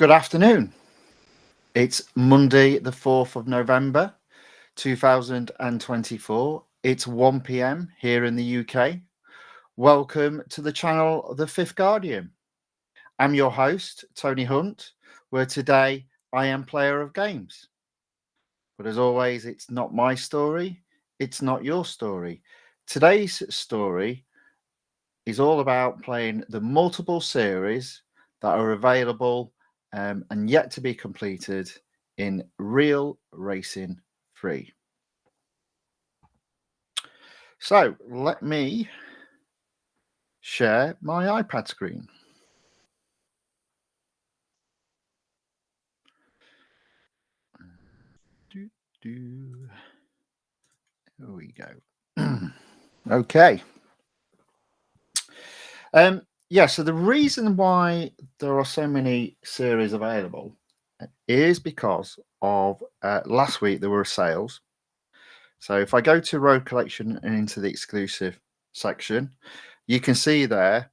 Good afternoon. It's Monday, the 4th of November, 2024. It's 1 p.m. here in the UK. Welcome to the channel The Fifth Guardian. I'm your host, Tony Hunt, where today I am player of games. But as always, it's not my story, it's not your story. Today's story is all about playing the multiple series that are available and yet to be completed in Real Racing 3. So let me share my iPad screen. Here we go. Okay. So the reason why there are so many series available is because of last week there were sales. So if I go to Road Collection and into the exclusive section, you can see there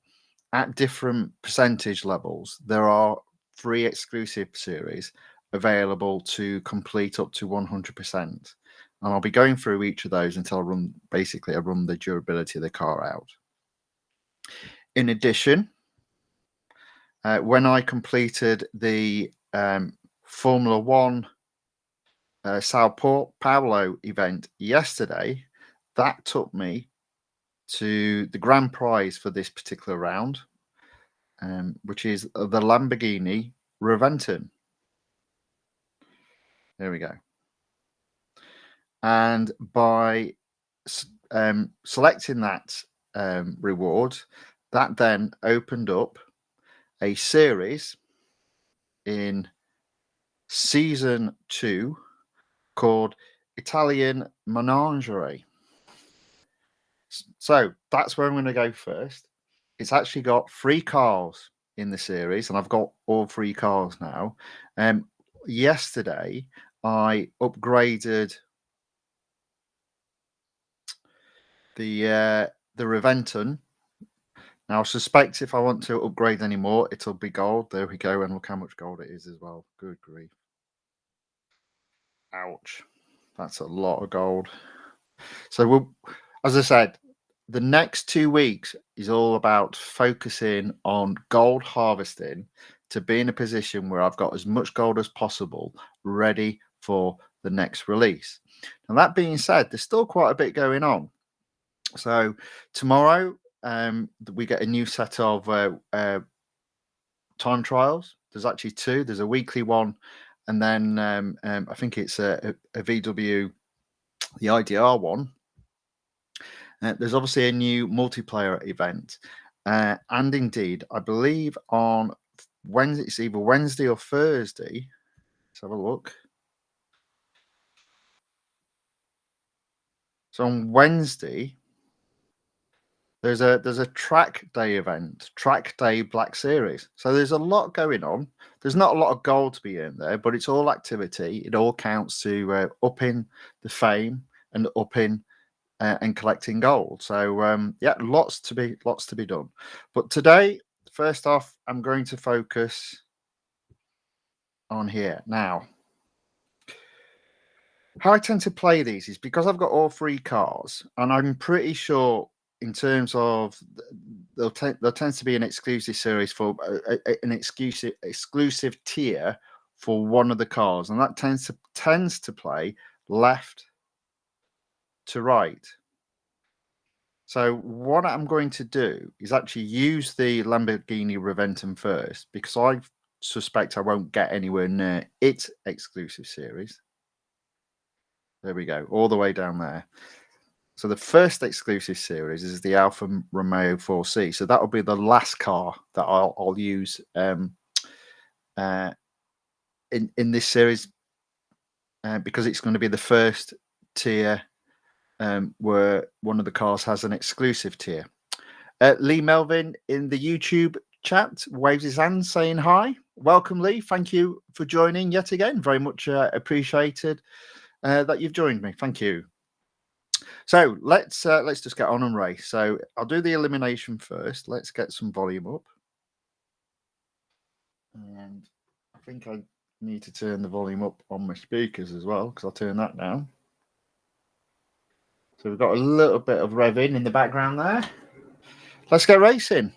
at different percentage levels, there are 3 exclusive series available to complete up to 100%. And I'll be going through each of those until I run the durability of the car out. In addition, when I completed the Formula One Sao Paulo event yesterday, that took me to the grand prize for this particular round, which is the Lamborghini Reventon. There we go. And by selecting that reward, that then opened up a series in season 2 called Italian Menagerie. So that's where I'm going to go first. It's actually got 3 cars in the series, and I've got all 3 cars now. Yesterday, I upgraded the Reventon. Now, I suspect if I want to upgrade any more, it'll be gold. There we go, and look how much gold it is as well. Good grief. Ouch. That's a lot of gold. So, as I said, the next 2 weeks is all about focusing on gold harvesting to be in a position where I've got as much gold as possible ready for the next release. Now, that being said, there's still quite a bit going on. So tomorrow, we get a new set of time trials. There's actually 2. There's a weekly one, and then I think it's a VW, the IDR one. There's obviously a new multiplayer event, and indeed, I believe on Wednesday, it's either Wednesday or Thursday. Let's have a look. So on Wednesday, there's a track day event, track day Black Series. So there's a lot going on. There's not a lot of gold to be earned there, but it's all activity. It all counts to upping the fame and upping and collecting gold. So lots to be done. But today, first off, I'm going to focus on here. Now, how I tend to play these is because I've got all 3 cars, and I'm pretty sure in terms of there tends to be an exclusive series for an exclusive tier for one of the cars, and that tends to play left to right. So what I'm going to do is actually use the Lamborghini Reventon first, because I suspect I won't get anywhere near its exclusive series. There we go, all the way down there. So the first exclusive series is the Alfa Romeo 4C. So that will be the last car that I'll use in this series, because it's going to be the first tier where one of the cars has an exclusive tier. Lee Melvin in the YouTube chat waves his hand saying hi. Welcome, Lee. Thank you for joining yet again. Very much appreciated that you've joined me. Thank you. So let's just get on and race. So I'll do the elimination first. Let's get some volume up. And I think I need to turn the volume up on my speakers as well, because I'll turn that down. So we've got a little bit of revving in the background there. Let's go racing.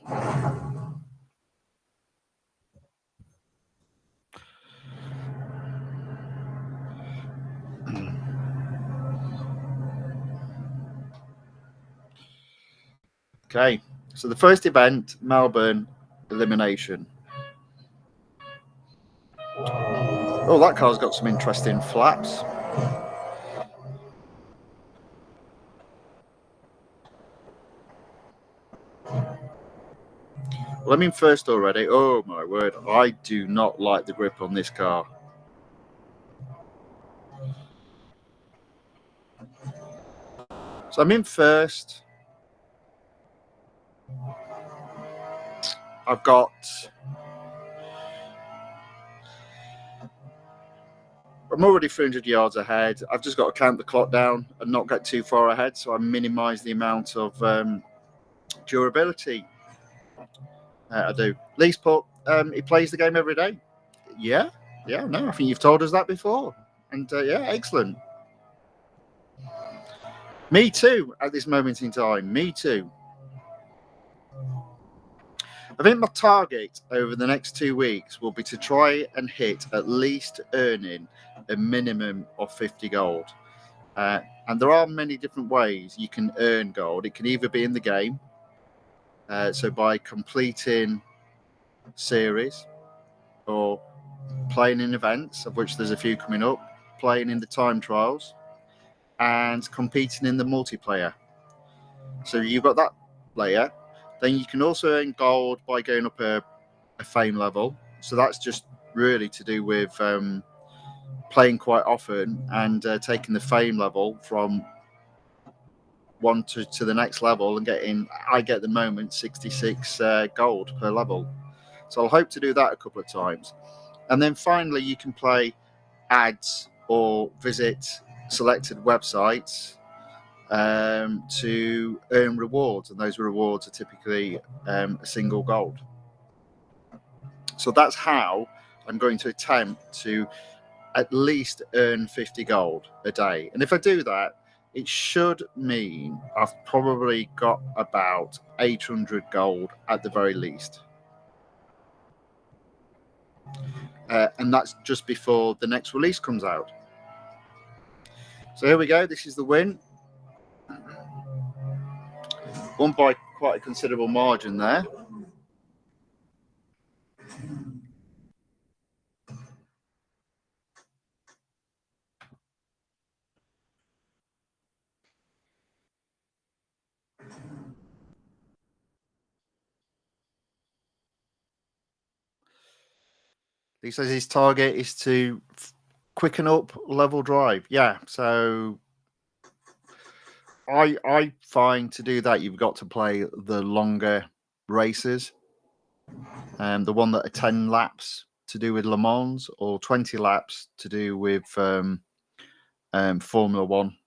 Okay, so the first event, Melbourne Elimination. Oh, that car's got some interesting flaps. Well, I'm in first already. Oh my word, I do not like the grip on this car. So I'm in first. I'm already 300 yards ahead. I've just got to count the clock down and not get too far ahead, so I minimise the amount of durability I do. Lee's put, he plays the game every day. Yeah, no, I think you've told us that before. And yeah, excellent. Me too, at this moment in time. Me too. I think my target over the next 2 weeks will be to try and hit at least earning a minimum of 50 gold. And there are many different ways you can earn gold. It can either be in the game, so by completing series, or playing in events, of which there's a few coming up, playing in the time trials, and competing in the multiplayer. So you've got that layer. Then you can also earn gold by going up a fame level. So that's just really to do with playing quite often and taking the fame level from one to the next level and getting, I get at the moment 66 gold per level. So I'll hope to do that a couple of times. And then finally, you can play ads or visit selected websites to earn rewards, and those rewards are typically a single gold. So that's how I'm going to attempt to at least earn 50 gold a day. And if I do that, it should mean I've probably got about 800 gold at the very least. And that's just before the next release comes out. So here we go. This is the win. Won by quite a considerable margin there. He says his target is to quicken up level drive. Yeah, so I find to do that you've got to play the longer races, the one that are 10 laps to do with Le Mans, or 20 laps to do with Formula One.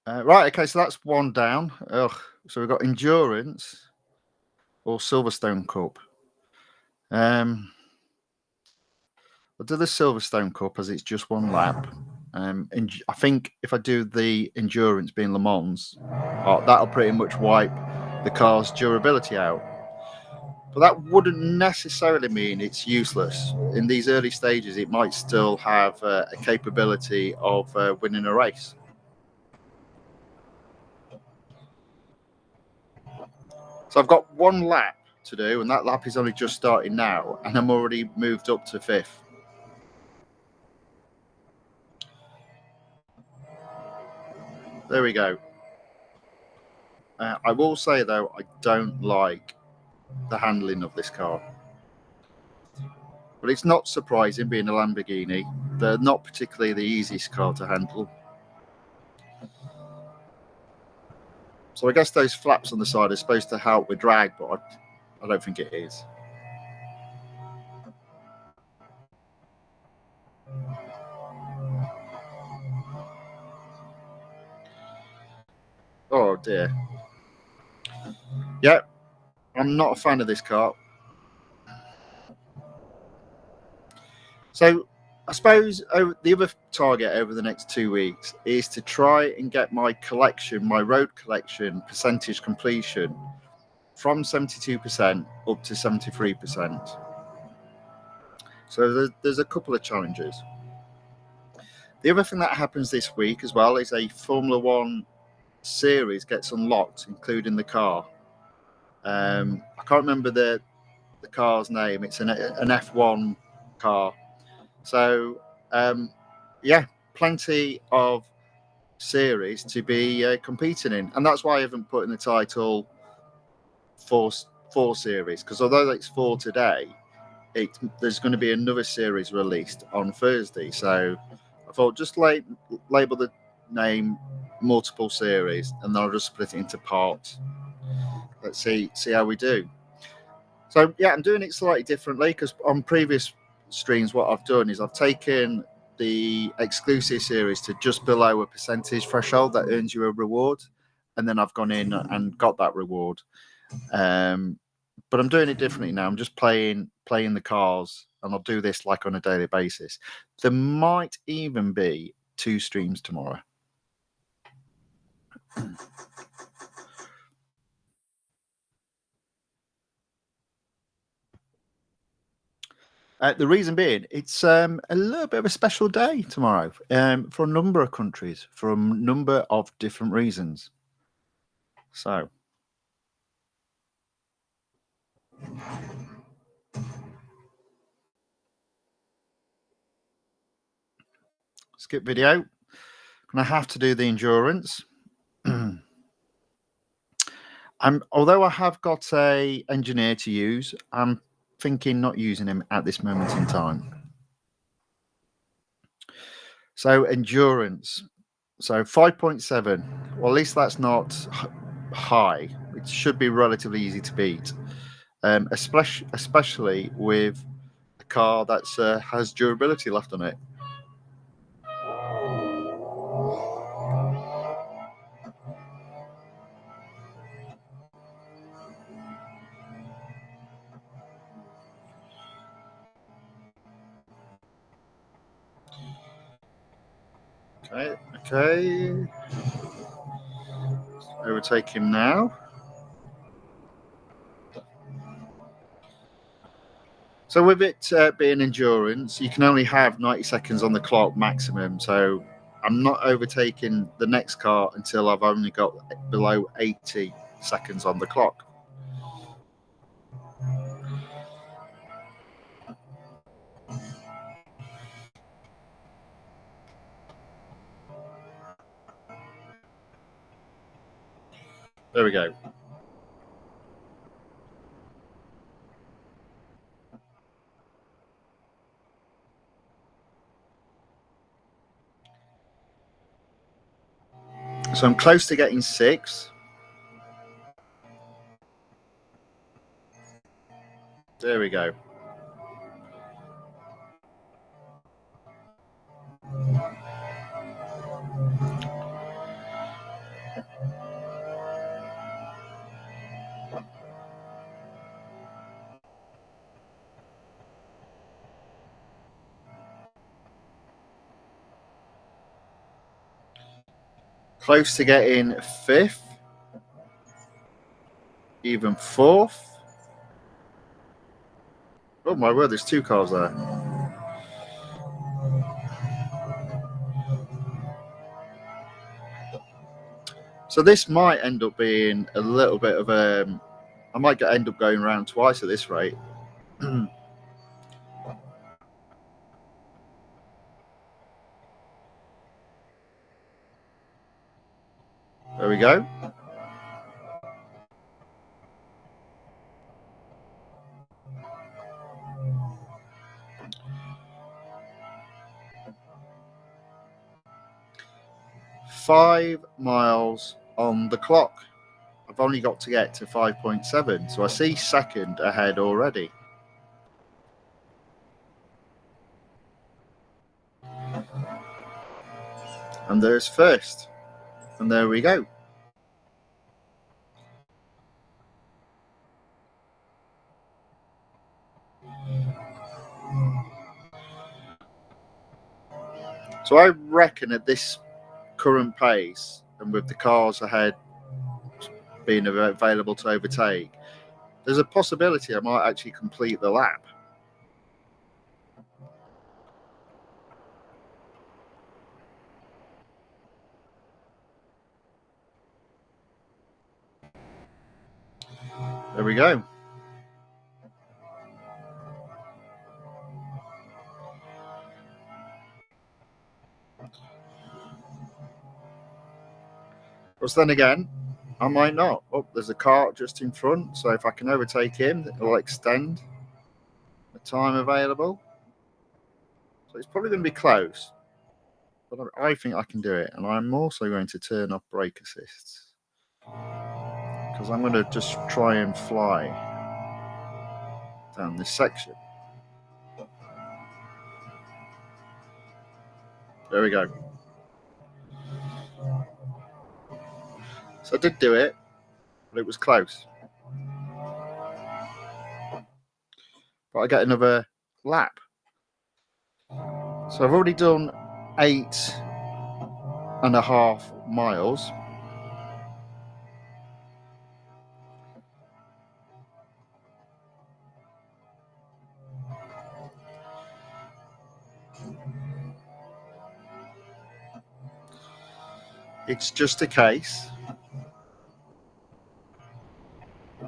Right, okay, so that's one down. Ugh. So we've got Endurance or Silverstone Cup. I'll do the Silverstone Cup as it's just one lap. And I think if I do the Endurance being Le Mans, that'll pretty much wipe the car's durability out. But that wouldn't necessarily mean it's useless. In these early stages, it might still have a capability of winning a race. So I've got one lap to do, and that lap is only just starting now, and I'm already moved up to 5th. There we go. I will say, though, I don't like the handling of this car. But it's not surprising, being a Lamborghini. They're not particularly the easiest car to handle. So I guess those flaps on the side are supposed to help with drag, but I don't think it is. Oh dear. Yeah, I'm not a fan of this car. So I suppose the other target over the next 2 weeks is to try and get my collection, my road collection percentage completion from 72% up to 73%. So there's a couple of challenges. The other thing that happens this week as well is a Formula One series gets unlocked, including the car. I can't remember the car's name. It's an F1 car. So, yeah, plenty of series to be competing in, and that's why I haven't put in the title four series, because although it's four today, there's going to be another series released on Thursday. So I thought just label the name multiple series, and then I'll just split it into parts. Let's see how we do. So yeah, I'm doing it slightly differently, because on previous streams, what I've done is I've taken the exclusive series to just below a percentage threshold that earns you a reward, and then I've gone in and got that reward. But I'm doing it differently now. I'm just playing the cars, and I'll do this like on a daily basis. There might even be 2 streams tomorrow. The reason being, it's a little bit of a special day tomorrow for a number of countries, for a number of different reasons. So, skip video. Gonna have to do the endurance. Although I have got a engineer to use, I'm thinking not using him at this moment in time. So endurance. So 5.7. Well, at least that's not high. It should be relatively easy to beat, especially with a car that has durability left on it. Okay. Overtake him now. So with it being endurance, you can only have 90 seconds on the clock maximum. So I'm not overtaking the next car until I've only got below 80 seconds on the clock. There we go. So I'm close to getting 6. There we go. Close to getting 5th. Even 4th. Oh my word, there's 2 cars there. So this might end up being a little bit of I might end up going around twice at this rate. There we go. Five miles on the clock. I've only got to get to 5.7, so I see second ahead already. And there's first. And there we go. So I reckon at this current pace and with the cars ahead being available to overtake, there's a possibility I might actually complete the lap. There we go. But then again, I might not. Oh, there's a car just in front, so if I can overtake him, it'll extend the time available. So it's probably going to be close, but I think I can do it. And I'm also going to turn off brake assists because I'm going to just try and fly down this section. There we go. So I did do it, but it was close. But I get another lap. So I've already done 8.5 miles. It's just a case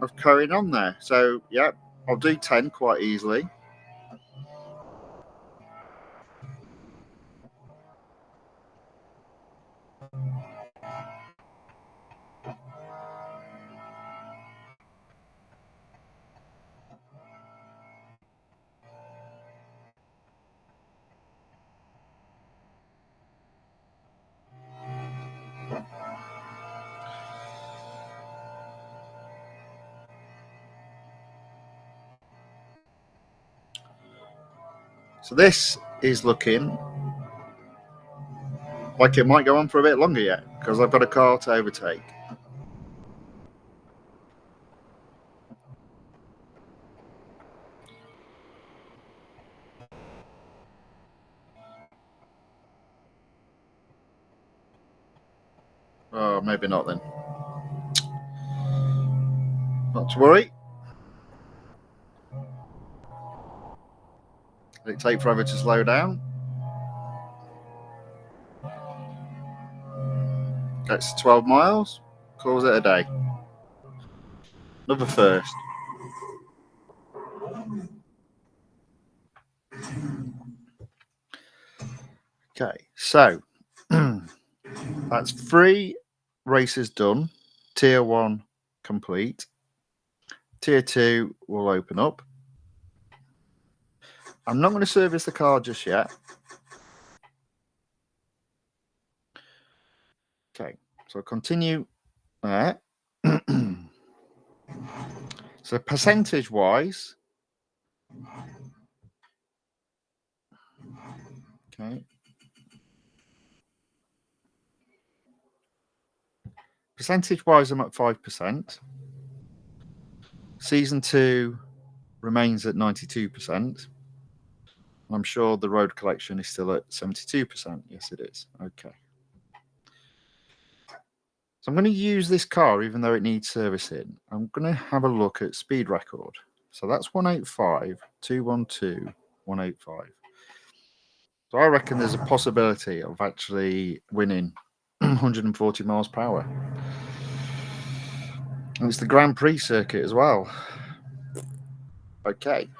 of carrying on there. So, yeah, I'll do 10 quite easily. So this is looking like it might go on for a bit longer yet because I've got a car to overtake. Oh, maybe not then. Not to worry. Did it take forever to slow down? Gets to 12 miles. Calls it a day. Another first. Okay, so that's 3 races done. Tier 1 complete. Tier 2 will open up. I'm not going to service the car just yet. Okay, so continue there. So percentage-wise, okay. Percentage-wise, I'm at 5%. Season 2 remains at 92%. I'm sure the road collection is still at 72%. Yes, it is. Okay. So I'm going to use this car, even though it needs servicing. I'm going to have a look at speed record. So that's 185, 212, 185. So I reckon there's a possibility of actually winning 140 miles per hour. And it's the Grand Prix circuit as well. Okay.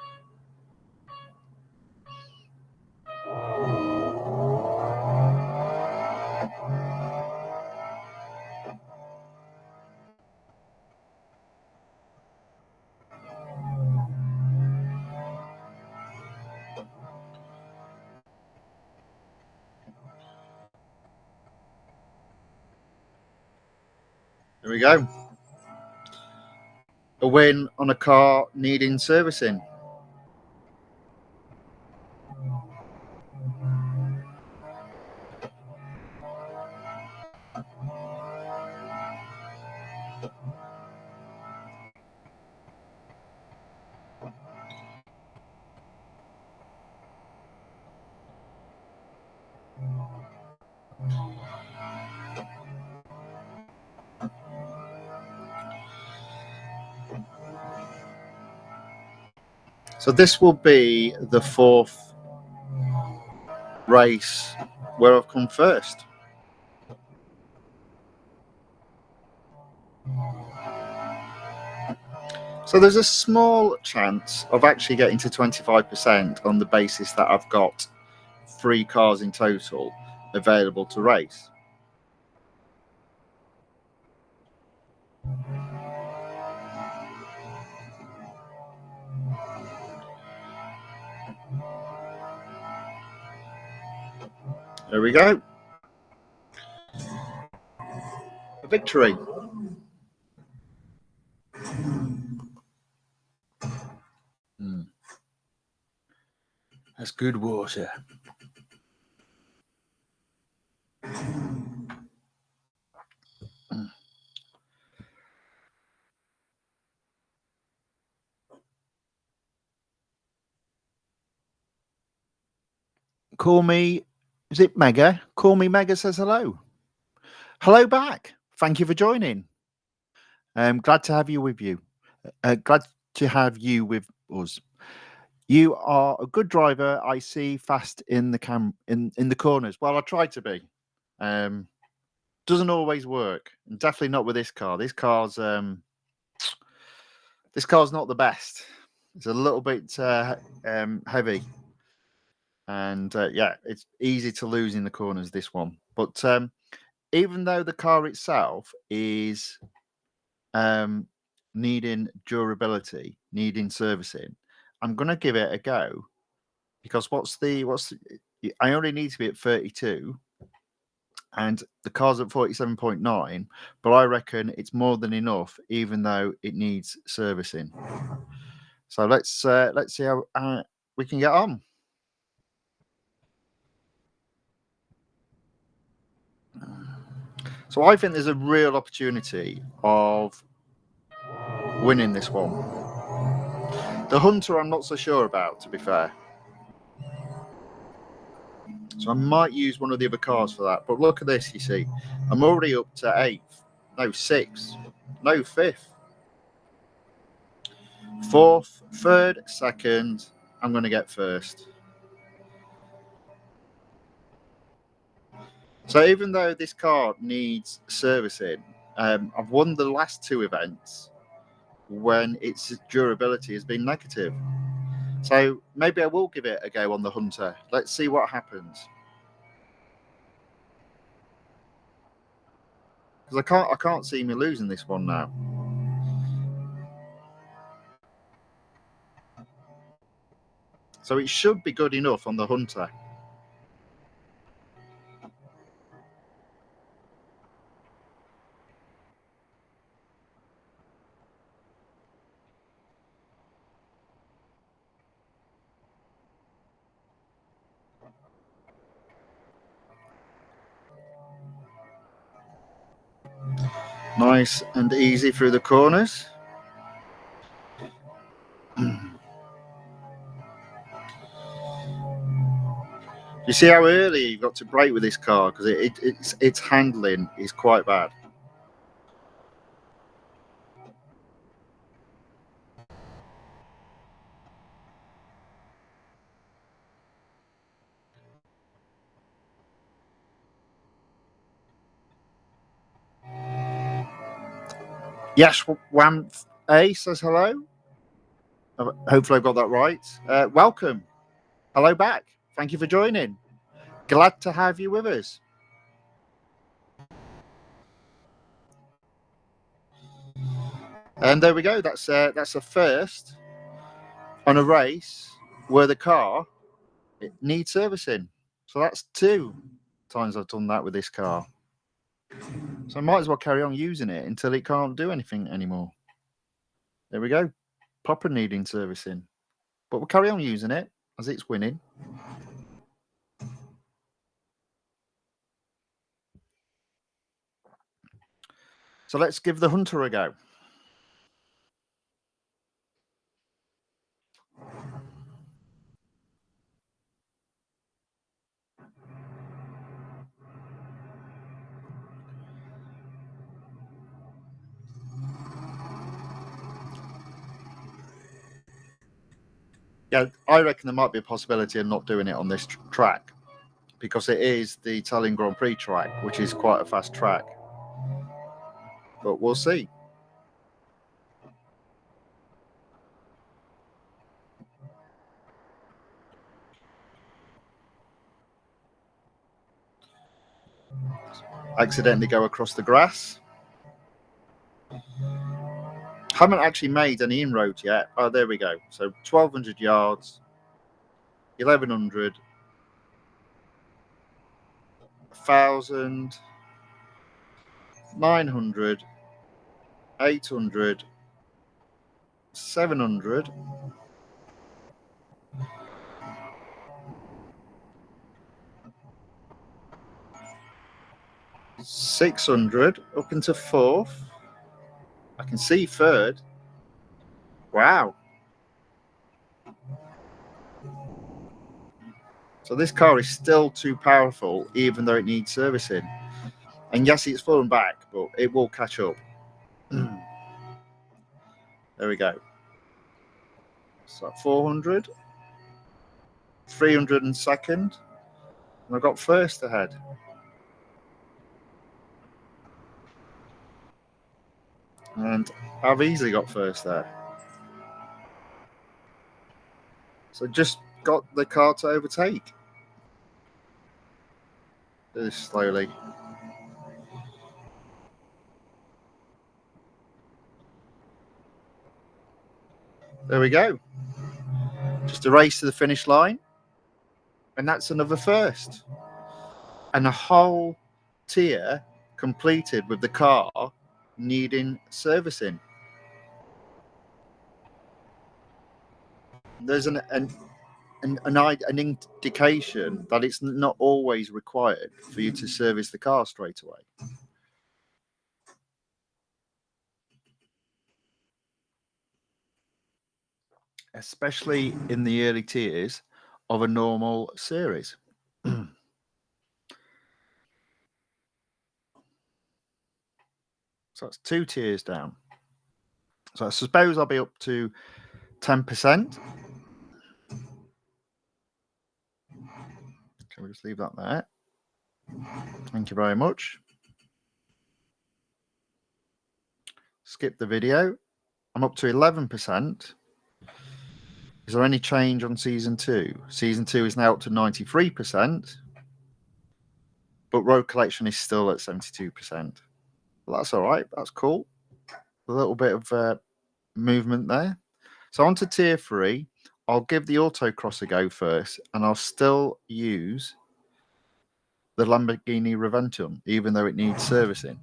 Here we go. A win on a car needing servicing. So this will be the fourth race where I've come first. So there's a small chance of actually getting to 25% on the basis that I've got 3 cars in total available to race. There we go. A victory. That's good water. Call me, is it Mega? Call me Mega says hello. Hello back. Thank you for joining. Glad to have you with you. Glad to have you with us. You are a good driver. I see fast in the in the corners. Well, I try to be. Doesn't always work. And definitely not with this car. This car's not the best. It's a little bit heavy. And yeah, it's easy to lose in the corners, this one. But even though the car itself is needing durability, needing servicing, I'm going to give it a go, because I only need to be at 32 and the car's at 47.9, but I reckon it's more than enough, even though it needs servicing. So let's see how we can get on. So I think there's a real opportunity of winning this one. The Hunter I'm not so sure about, to be fair. So I might use one of the other cars for that. But look at this, you see. I'm already up to 8th. No, 6th. No, 5th. 4th, 3rd, 2nd. I'm going to get 1st. So even though this car needs servicing, I've won the last 2 events when its durability has been negative. So maybe I will give it a go on the Hunter. Let's see what happens. Because I can't see me losing this one now. So it should be good enough on the Hunter. Nice and easy through the corners. You see how early you've got to brake with this car, because its handling is quite bad. Yes, Wham A says hello. Hopefully I got that right. Welcome. Hello back. Thank you for joining. Glad to have you with us. And there we go. That's a first on a race where the car needs servicing. So that's 2 times I've done that with this car. So I might as well carry on using it until it can't do anything anymore. There we go. Proper needing servicing. But we'll carry on using it as it's winning. So let's give the Hunter a go. Yeah, I reckon there might be a possibility of not doing it on this track because it is the Italian Grand Prix track, which is quite a fast track. But we'll see. Accidentally go across the grass. Haven't actually made any inroads yet. Oh, there we go. So 1,200 yards, 1,100, 1,000, 900, 800, 700, 600, up into fourth. I can see third. Wow. So this car is still too powerful, even though it needs servicing. And yes, it's fallen back, but it will catch up. There we go. So 400, 300 and second. And I got first ahead. And I've easily got first there. So just got the car to overtake. Do this slowly. There we go. Just a race to the finish line. And that's another first. And a whole tier completed with the car needing servicing. There's an indication that it's not always required for you to service the car straight away. Especially in the early tiers of a normal series. So that's 2 tiers down. So I suppose I'll be up to 10%. Can we just leave that there? Thank you very much. Skip the video. I'm up to 11%. Is there any change on season 2? Season 2 is now up to 93%. But road collection is still at 72%. Well, that's all right. That's cool. A little bit of movement there. So on to tier 3. I'll give the autocross a go first, and I'll still use the Lamborghini Reventum, even though it needs servicing.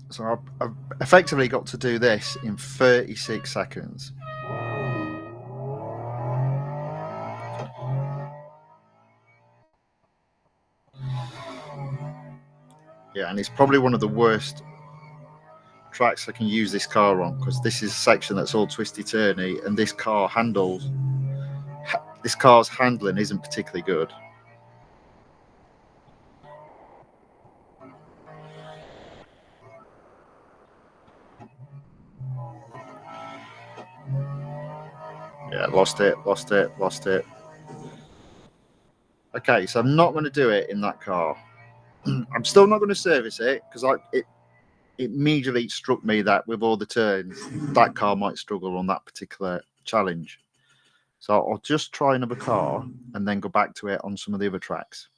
So I've effectively got to do this in 36 seconds. Yeah, and it's probably one of the worst tracks I can use this car on, because this is a section that's all twisty-turny, and this car's handling isn't particularly good. Yeah, lost it. Okay, so I'm not going to do it in that car. I'm still not going to service it, because it immediately struck me that with all the turns, that car might struggle on that particular challenge. So I'll just try another car and then go back to it on some of the other tracks.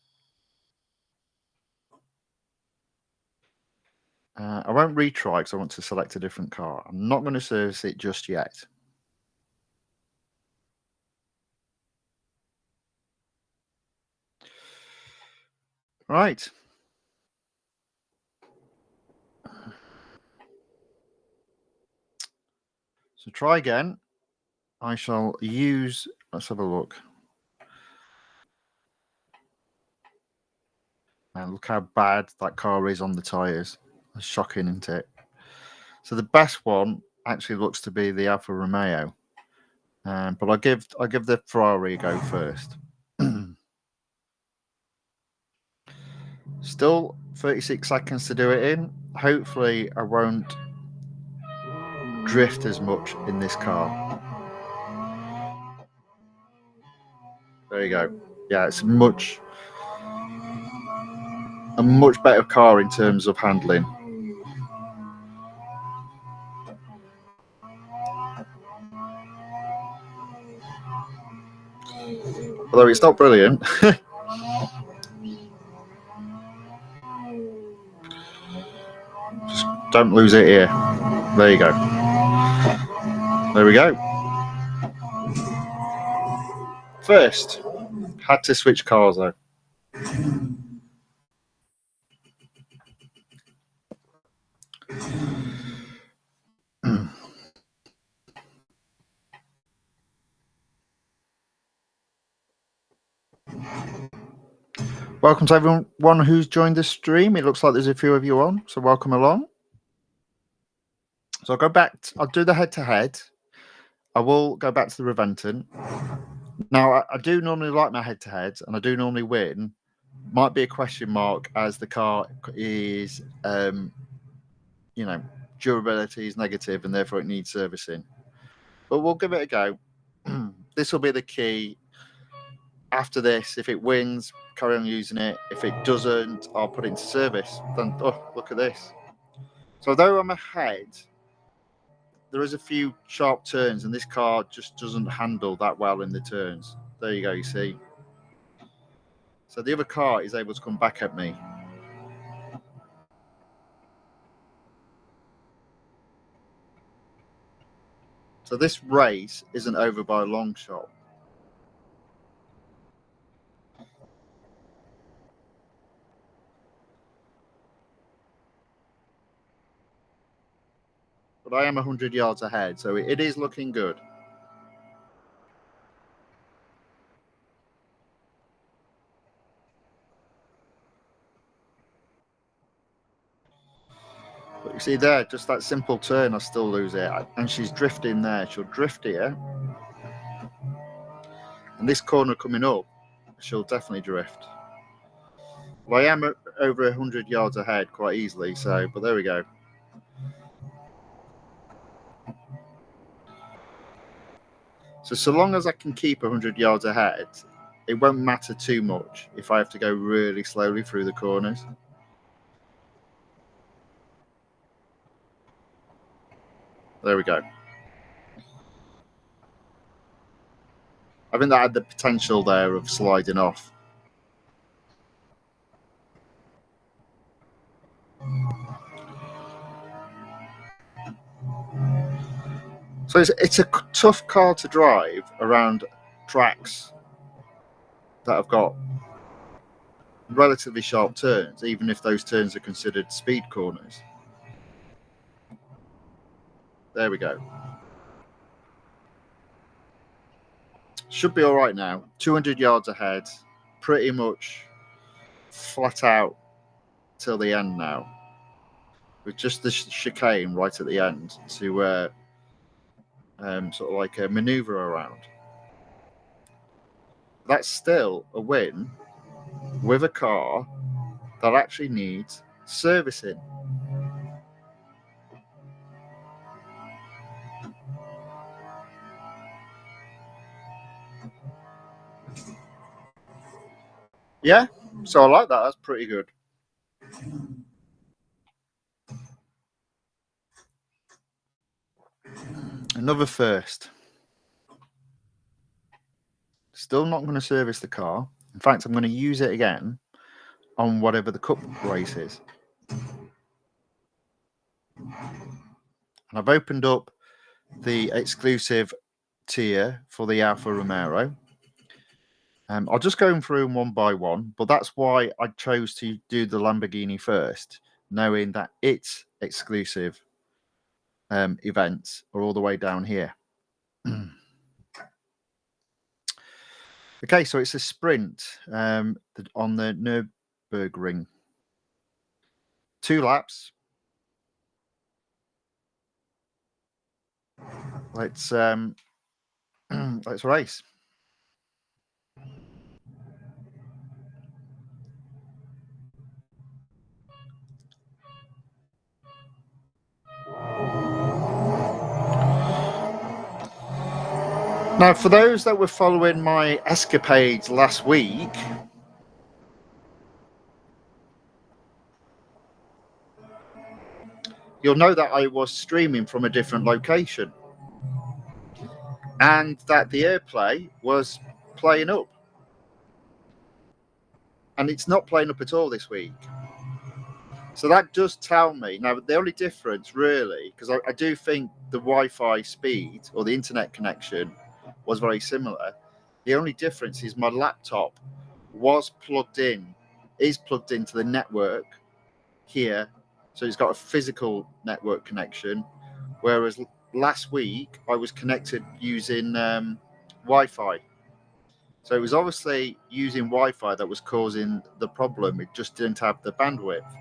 I won't retry because I want to select a different car. I'm not going to service it just yet. Right. So try again. I shall use, let's have a look. And look how bad that car is on the tyres. It's shocking, isn't it? So the best one actually looks to be the Alfa Romeo. But I'll give the Ferrari a go first. Still 36 seconds to do it in. Hopefully I won't drift as much in this car. There you go. Yeah, it's a much better car in terms of handling. Although it's not brilliant. Just don't lose it here. There you go. There we go. First, had to switch cars though. Welcome to everyone who's joined the stream. It looks like there's a few of you on, so welcome along. So I'll go back. I'll do the head-to-head. I will go back to the Reventon. Now, I do normally like my head-to-heads, and I do normally win. Might be a question mark as the car is, durability is negative, and therefore it needs servicing. But we'll give it a go. This will be the key. After this, if it wins, carry on using it. If it doesn't, I'll put it into service. Then, oh, look at this. So although I'm ahead, there is a few sharp turns, and this car just doesn't handle that well in the turns. There you go, you see. So the other car is able to come back at me. So this race isn't over by a long shot. But I am 100 yards ahead, so it is looking good. But you see there, just that simple turn, I still lose it. And she's drifting there. She'll drift here. And this corner coming up, she'll definitely drift. Well, I am over 100 yards ahead quite easily, but there we go. So long as I can keep 100 yards ahead, it won't matter too much if I have to go really slowly through the corners. There we go. I think that had the potential there of sliding off. So it's a tough car to drive around tracks that have got relatively sharp turns, even if those turns are considered speed corners. There we go. Should be all right now. 200 yards ahead, pretty much flat out till the end now, with just the chicane right at the end to sort of like a maneuver around. That's still a win with a car that actually needs servicing. Yeah, so I like that. That's pretty good. Another first. Still not going to service the car. In fact, I'm going to use it again on whatever the cup race is. And I've opened up the exclusive tier for the Alfa Romero. I'll just go through them one by one, but that's why I chose to do the Lamborghini first, knowing that its exclusive events are all the way down here. Okay, so it's a sprint on the Nürburgring. 2 laps. Let's race. Now, for those that were following my escapades last week, you'll know that I was streaming from a different location and that the AirPlay was playing up. And it's not playing up at all this week. So that does tell me, now the only difference really, because I do think the Wi-Fi speed or the internet connection was very similar. The only difference is my laptop is plugged into the network here. So it's got a physical network connection, whereas last week I was connected using Wi-Fi. So it was obviously using Wi-Fi that was causing the problem. It just didn't have the bandwidth.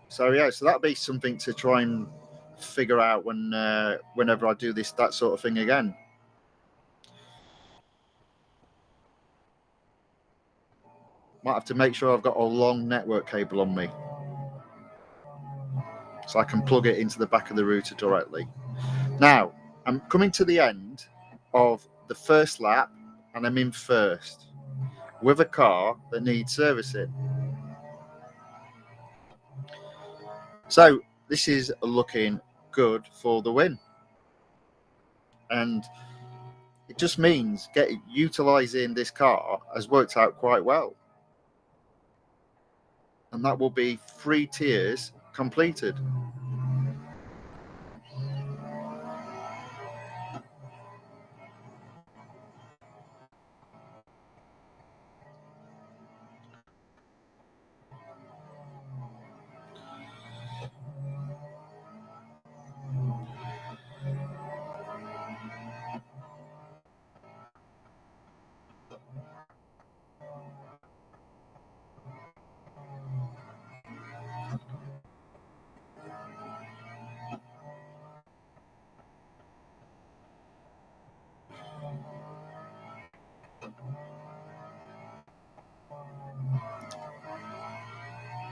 So that'll be something to try and figure out whenever I do that sort of thing again. Might have to make sure I've got a long network cable on me, so I can plug it into the back of the router directly. Now, I'm coming to the end of the first lap, and I'm in first with a car that needs servicing. So this is looking good for the win. And it just means utilising this car has worked out quite well. And that will be 3 tiers completed.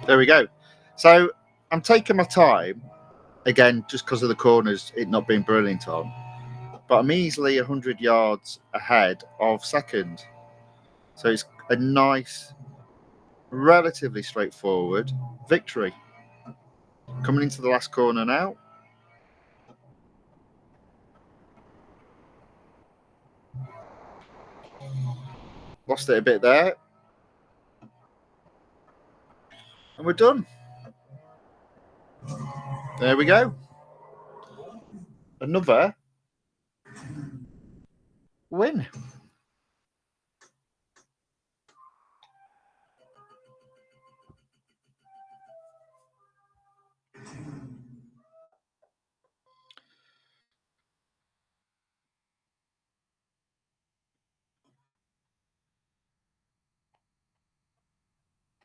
There we go. So I'm taking my time, again, just because of the corners, it not being brilliant on. But I'm easily 100 yards ahead of second. So it's a nice, relatively straightforward victory. Coming into the last corner now. Lost it a bit there. And we're done. There we go. Another win.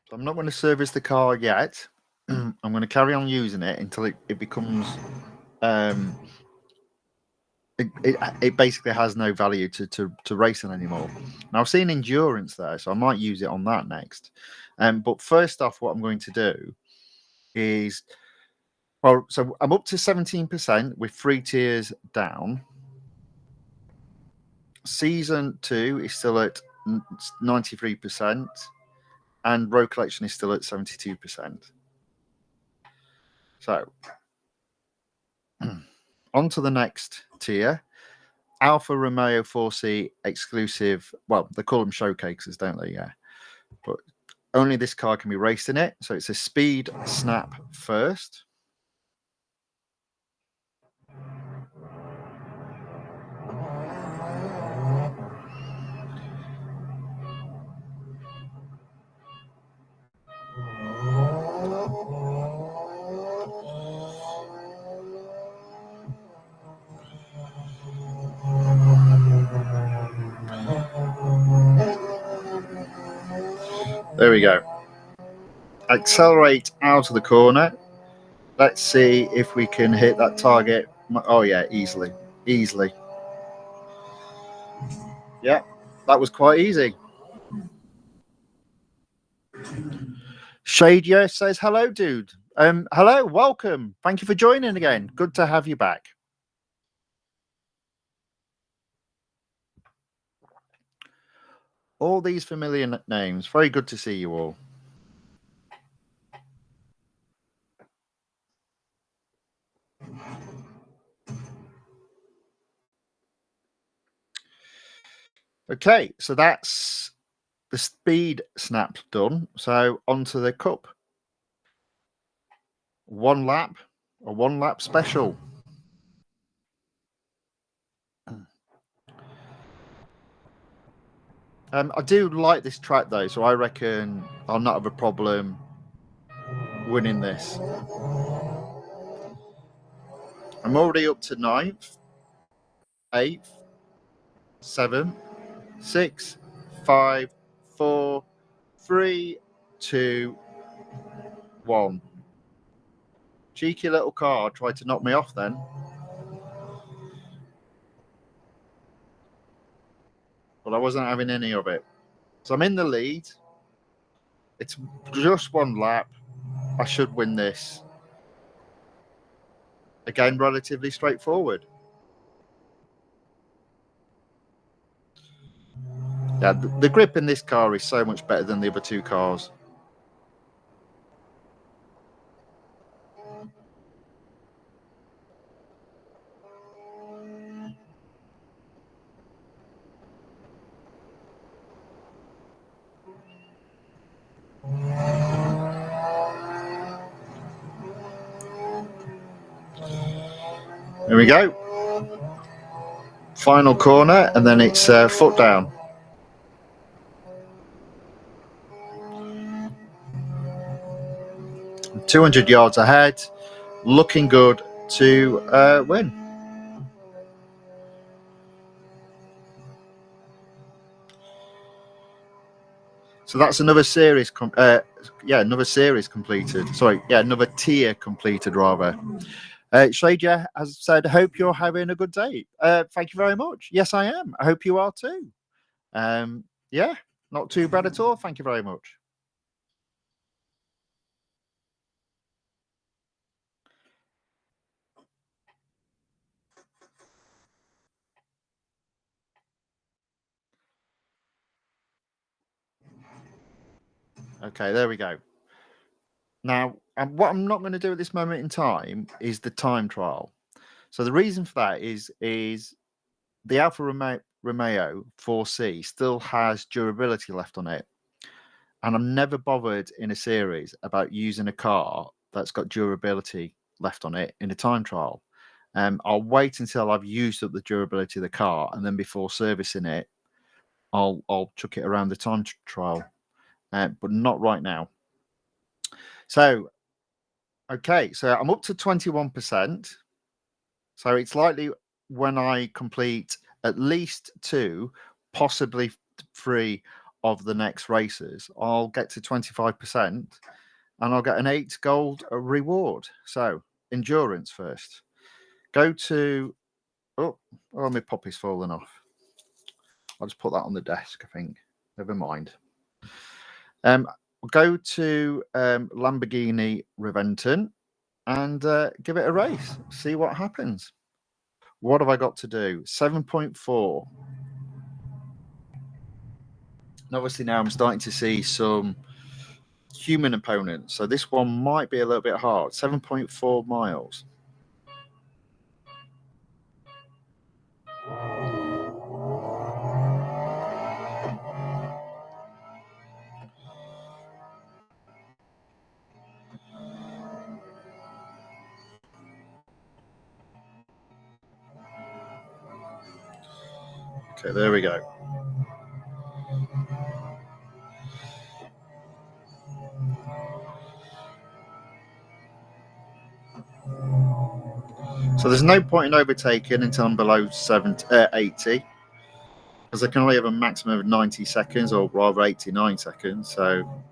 So I'm not going to service the car yet. I'm going to carry on using it until it becomes it basically has no value to racing anymore. Now I've seen endurance there, so I might use it on that next. But first off, what I'm going to do is, so I'm up to 17% with 3 tiers down. Season 2 is still at 93%, and road collection is still at 72%. So on to the next tier. Alfa Romeo 4C exclusive. Well, they call them showcases, don't they? Yeah. But only this car can be raced in it. So it's a speed snap first. There we go. Accelerate out of the corner. Let's see if we can hit that target. Oh, yeah, easily. Easily. Yeah, that was quite easy. Shadia says, hello, dude. Hello, welcome. Thank you for joining again. Good to have you back. All these familiar names. Very good to see you all. Okay, so that's the speed snap done. So onto the cup. A one lap special. I do like this track though, so I reckon I'll not have a problem winning this. I'm already up to 9th, 8th, 7th, 6, 5, 4, 3, 2, 1. Cheeky little car tried to knock me off then. But I wasn't having any of it. So I'm in the lead. It's just one lap. I should win this. Again, relatively straightforward. Yeah, the grip in this car is so much better than the other two cars. There we go. Final corner, and then it's foot down. $200 yards ahead, looking good to win. So that's another series. Another series completed. Sorry, another tier completed rather. Shadia has said, "Hope you're having a good day." Thank you very much. Yes, I am. I hope you are too. Not too bad at all. Thank you very much. Okay, there we go. Now, what I'm not going to do at this moment in time is the time trial. So the reason for that is the Alfa Romeo 4C still has durability left on it. And I'm never bothered in a series about using a car that's got durability left on it in a time trial. I'll wait until I've used up the durability of the car, and then before servicing it, I'll chuck it around the time trial, but not right now. So, okay, so I'm up to 21%. So it's likely when I complete at least 2, possibly 3 of the next races, I'll get to 25% and I'll get an 8 gold reward. So endurance first. Go to, my poppy's fallen off. I'll just put that on the desk, I think. Never mind. Go to Lamborghini Reventon and give it a race. See what happens. What have I got to do? 7.4. And obviously now I'm starting to see some human opponents. So this one might be a little bit hard. 7.4 miles. Okay, there we go. So there's no point in overtaking until I'm below 80, because I can only have a maximum of 90 seconds, or rather 89 seconds. So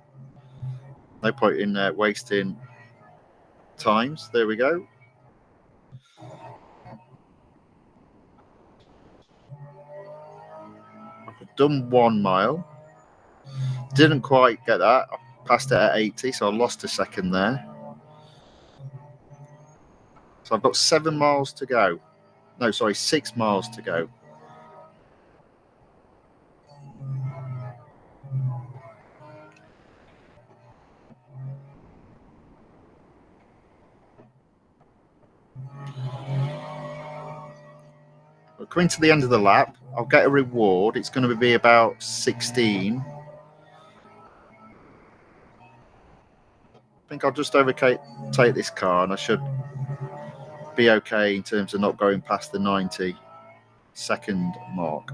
no point in wasting times. There we go. I've done 1 mile. Didn't quite get that. I passed it at 80, so I lost a second there. So I've got 7 miles to go. No, sorry, 6 miles to go. We're coming to the end of the lap. I'll get a reward. It's going to be about 16. I think I'll just overtake this car and I should be okay in terms of not going past the 90-second mark.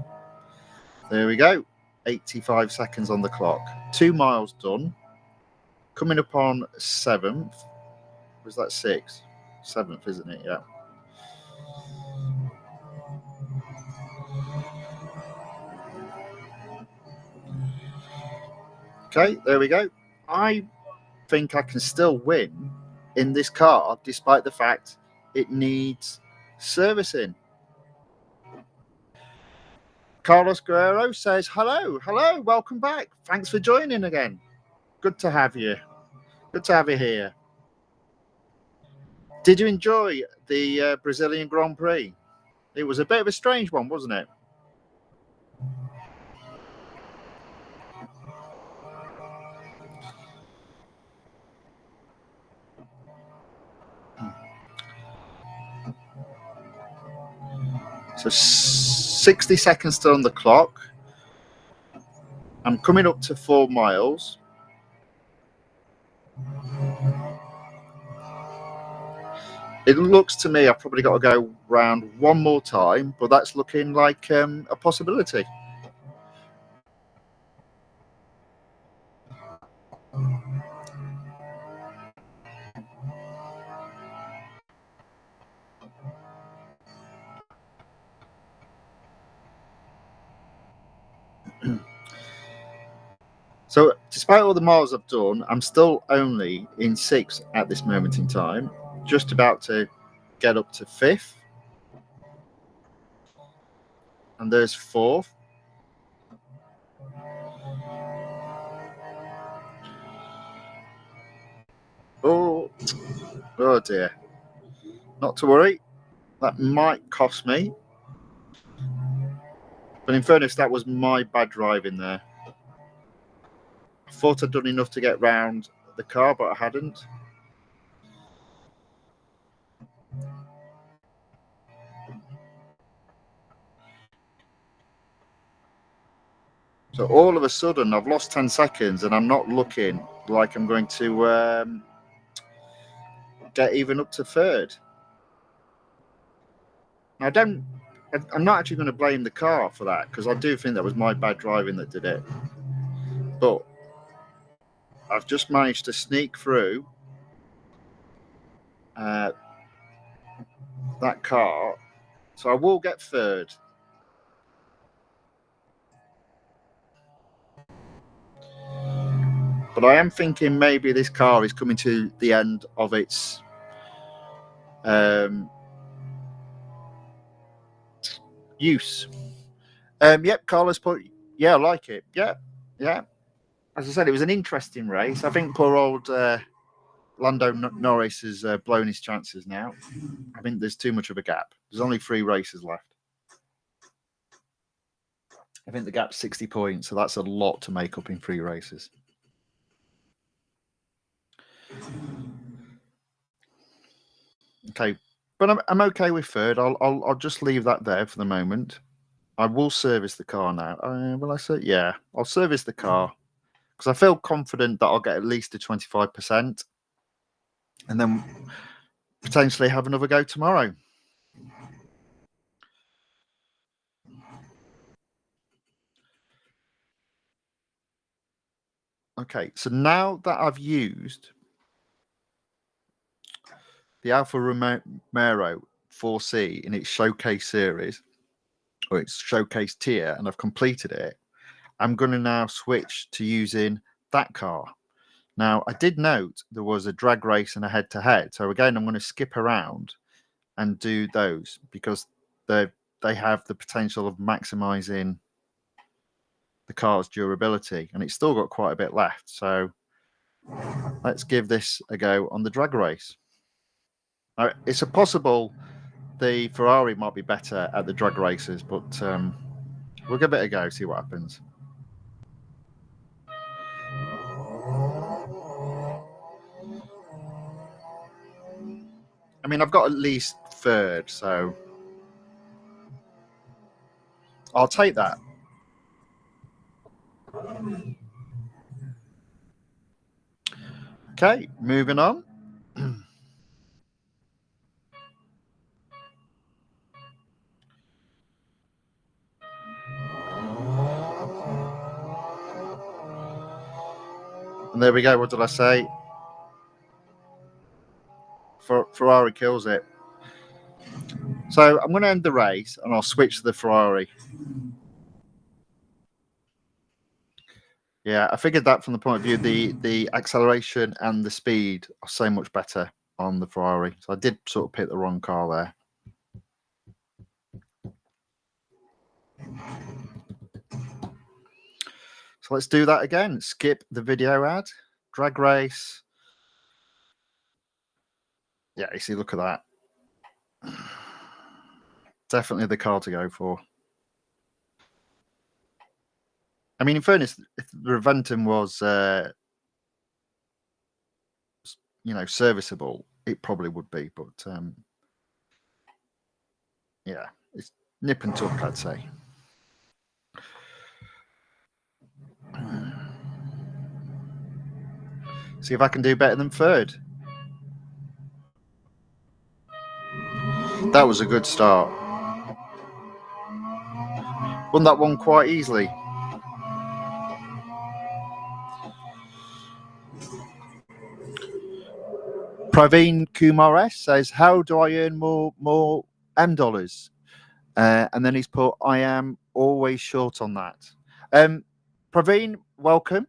There we go. 85 seconds on the clock. 2 miles done. Coming up on 7th. Was that 6th? 7th, isn't it? Yeah. Okay, there we go. I think I can still win in this car despite the fact it needs servicing. Carlos Guerrero says, hello, welcome back. Thanks for joining again. Good to have you. Good to have you here. Did you enjoy the Brazilian Grand Prix? It was a bit of a strange one, wasn't it? So 60 seconds still on the clock. I'm coming up to 4 miles. It looks to me I've probably got to go round one more time, but that's looking like a possibility. So despite all the miles I've done, I'm still only in 6th at this moment in time, just about to get up to 5th. And there's 4th. Oh dear. Not to worry. That might cost me. But in fairness, that was my bad driving there. I thought I'd done enough to get round the car, but I hadn't. So all of a sudden, I've lost 10 seconds and I'm not looking like I'm going to get even up to 3rd. Now, I'm not actually going to blame the car for that because I do think that was my bad driving that did it. But I've just managed to sneak through that car. So I will get 3rd. But I am thinking maybe this car is coming to the end of its use. Yep, Carlos put. Yeah, I like it. Yeah. As I said, it was an interesting race. I think poor old Lando Norris has blown his chances now. I think there's too much of a gap. There's only 3 races left. I think the gap's 60 points, so that's a lot to make up in 3 races. Okay, but I'm okay with 3rd. I'll just leave that there for the moment. I will service the car now. Will I say? Yeah, I'll service the car because I feel confident that I'll get at least a 25%, and then potentially have another go tomorrow. Okay, so now that I've used the Alfa Romeo 4C in its showcase series, or its showcase tier, and I've completed it, I'm going to now switch to using that car. Now, I did note there was a drag race and a head-to-head. So again, I'm going to skip around and do those because they have the potential of maximizing the car's durability, and it's still got quite a bit left. So let's give this a go on the drag race. Now, it's a possible the Ferrari might be better at the drag races, but we'll give it a go, see what happens. I mean, I've got at least third, so I'll take that. Okay, moving on. And there we go. What did I say? Ferrari kills it. So I'm going to end the race and I'll switch to the Ferrari. Yeah, I figured that from the point of view, the acceleration and the speed are so much better on the Ferrari. So I did sort of pick the wrong car there. So let's do that again. Skip the video ad. Drag race. Yeah, you see, look at that. Definitely the car to go for. I mean, in fairness, if the Reventon was, serviceable, it probably would be. But yeah, it's nip and tuck, I'd say. See if I can do better than third. That was a good start. Won that one quite easily. Praveen Kumar S says, "How do I earn more M dollars?" And then he's put, "I am always short on that." Praveen, welcome.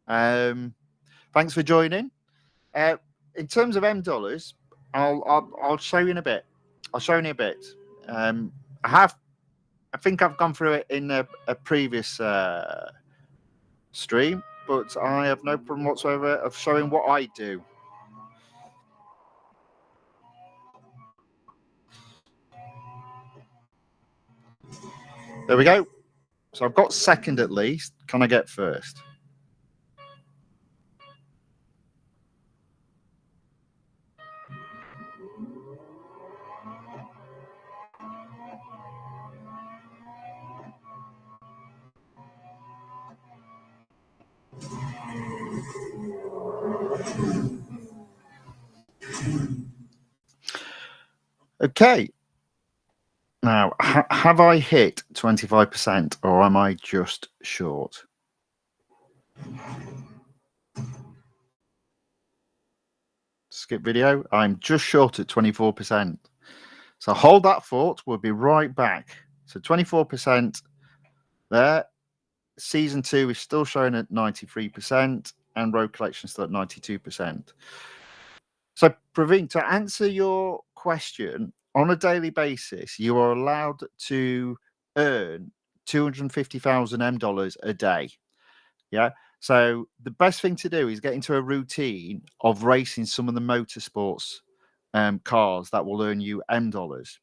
Thanks for joining. In terms of M dollars, I'll show you in a bit. I'll show you in a bit. I think I've gone through it in a previous stream, but I have no problem whatsoever of showing what I do. There we go. So I've got second at least. Can I get first? Okay. Now, have I hit 25% or am I just short? Skip video. I'm just short at 24%. So hold that thought. We'll be right back. So 24% there. Season 2 is still showing at 93% and road collection still at 92%. So, Praveen, to answer your question, on a daily basis, you are allowed to earn 250,000 M dollars a day. Yeah. So the best thing to do is get into a routine of racing some of the motorsports cars that will earn you M dollars.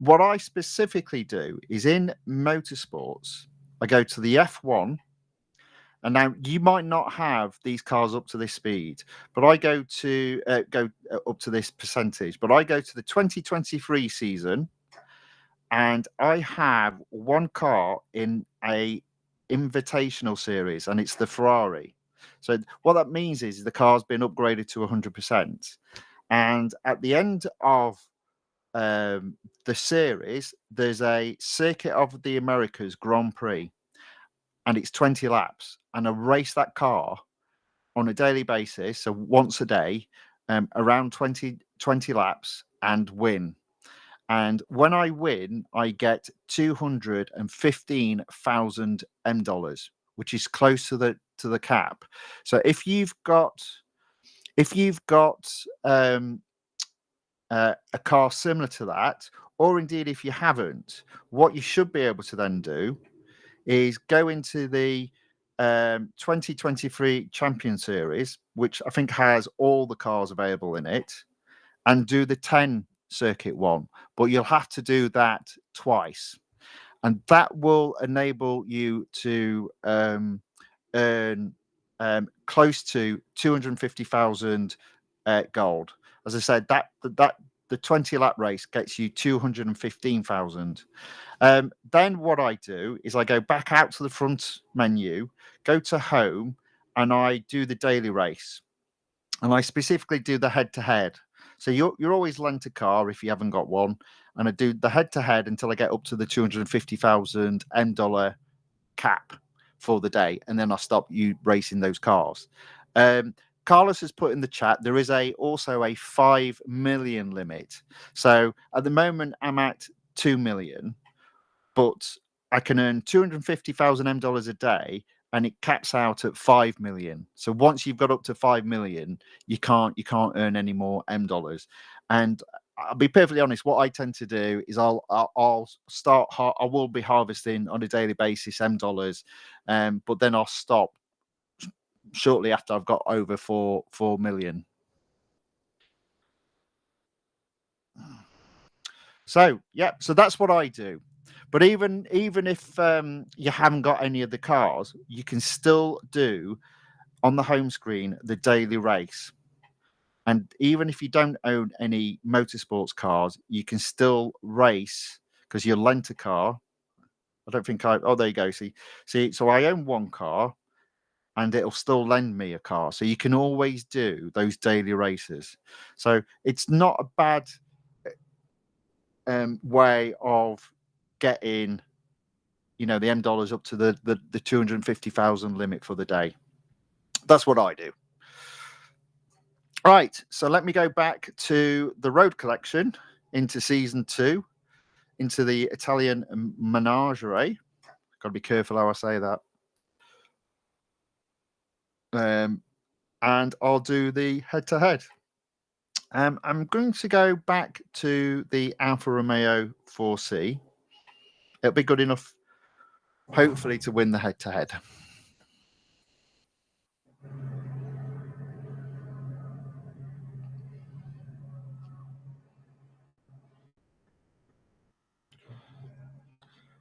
What I specifically do is in motorsports, I go to the F1. And now you might not have these cars up to this speed, but I go to up to this percentage. But I go to the 2023 season, and I have one car in a invitational series, and it's the Ferrari. So what that means is the car's been upgraded to 100%. And at the end of the series, there's a Circuit of the Americas Grand Prix, and it's 20 laps, and I race that car on a daily basis, so once a day, around 20 laps, and win. And when I win, I get 215,000 M dollars, which is close to the cap. So if you've got a car similar to that, or indeed if you haven't, what you should be able to then do is go into the 2023 Champion Series, which I think has all the cars available in it, and do the 10 circuit one. But you'll have to do that twice. And that will enable you to earn close to 250,000 gold. As I said, that the 20 lap race gets you 215,000. Then what I do is I go back out to the front menu, go to home, and I do the daily race. And I specifically do the head to head. So you're always lent a car if you haven't got one, and I do the head to head until I get up to the 250,000 $M cap for the day, and then I stop you racing those cars. Carlos has put in the chat there is also a 5 million limit. So at the moment I'm at 2 million, but I can earn 250,000 $M a day, and it caps out at 5 million. So once you've got up to 5 million, you can't earn any more $M. And I'll be perfectly honest, what I tend to do is I will be harvesting on a daily basis $M, but then I'll stop shortly after I've got over 4 million. So yeah, so that's what I do. But even if you haven't got any of the cars, you can still do on the home screen the daily race. And even if you don't own any motorsports cars, you can still race because you lent a car. I don't think oh, there you go. See, so I own one car, and it'll still lend me a car. So you can always do those daily races. So it's not a bad way of getting, the $M up to the 250,000 limit for the day. That's what I do. Right, so let me go back to the road collection, into season 2, into the Italian Menagerie. Got to be careful how I say that. And I'll do the head-to-head. I'm going to go back to the Alfa Romeo 4C. It'll be good enough, hopefully, to win the head-to-head.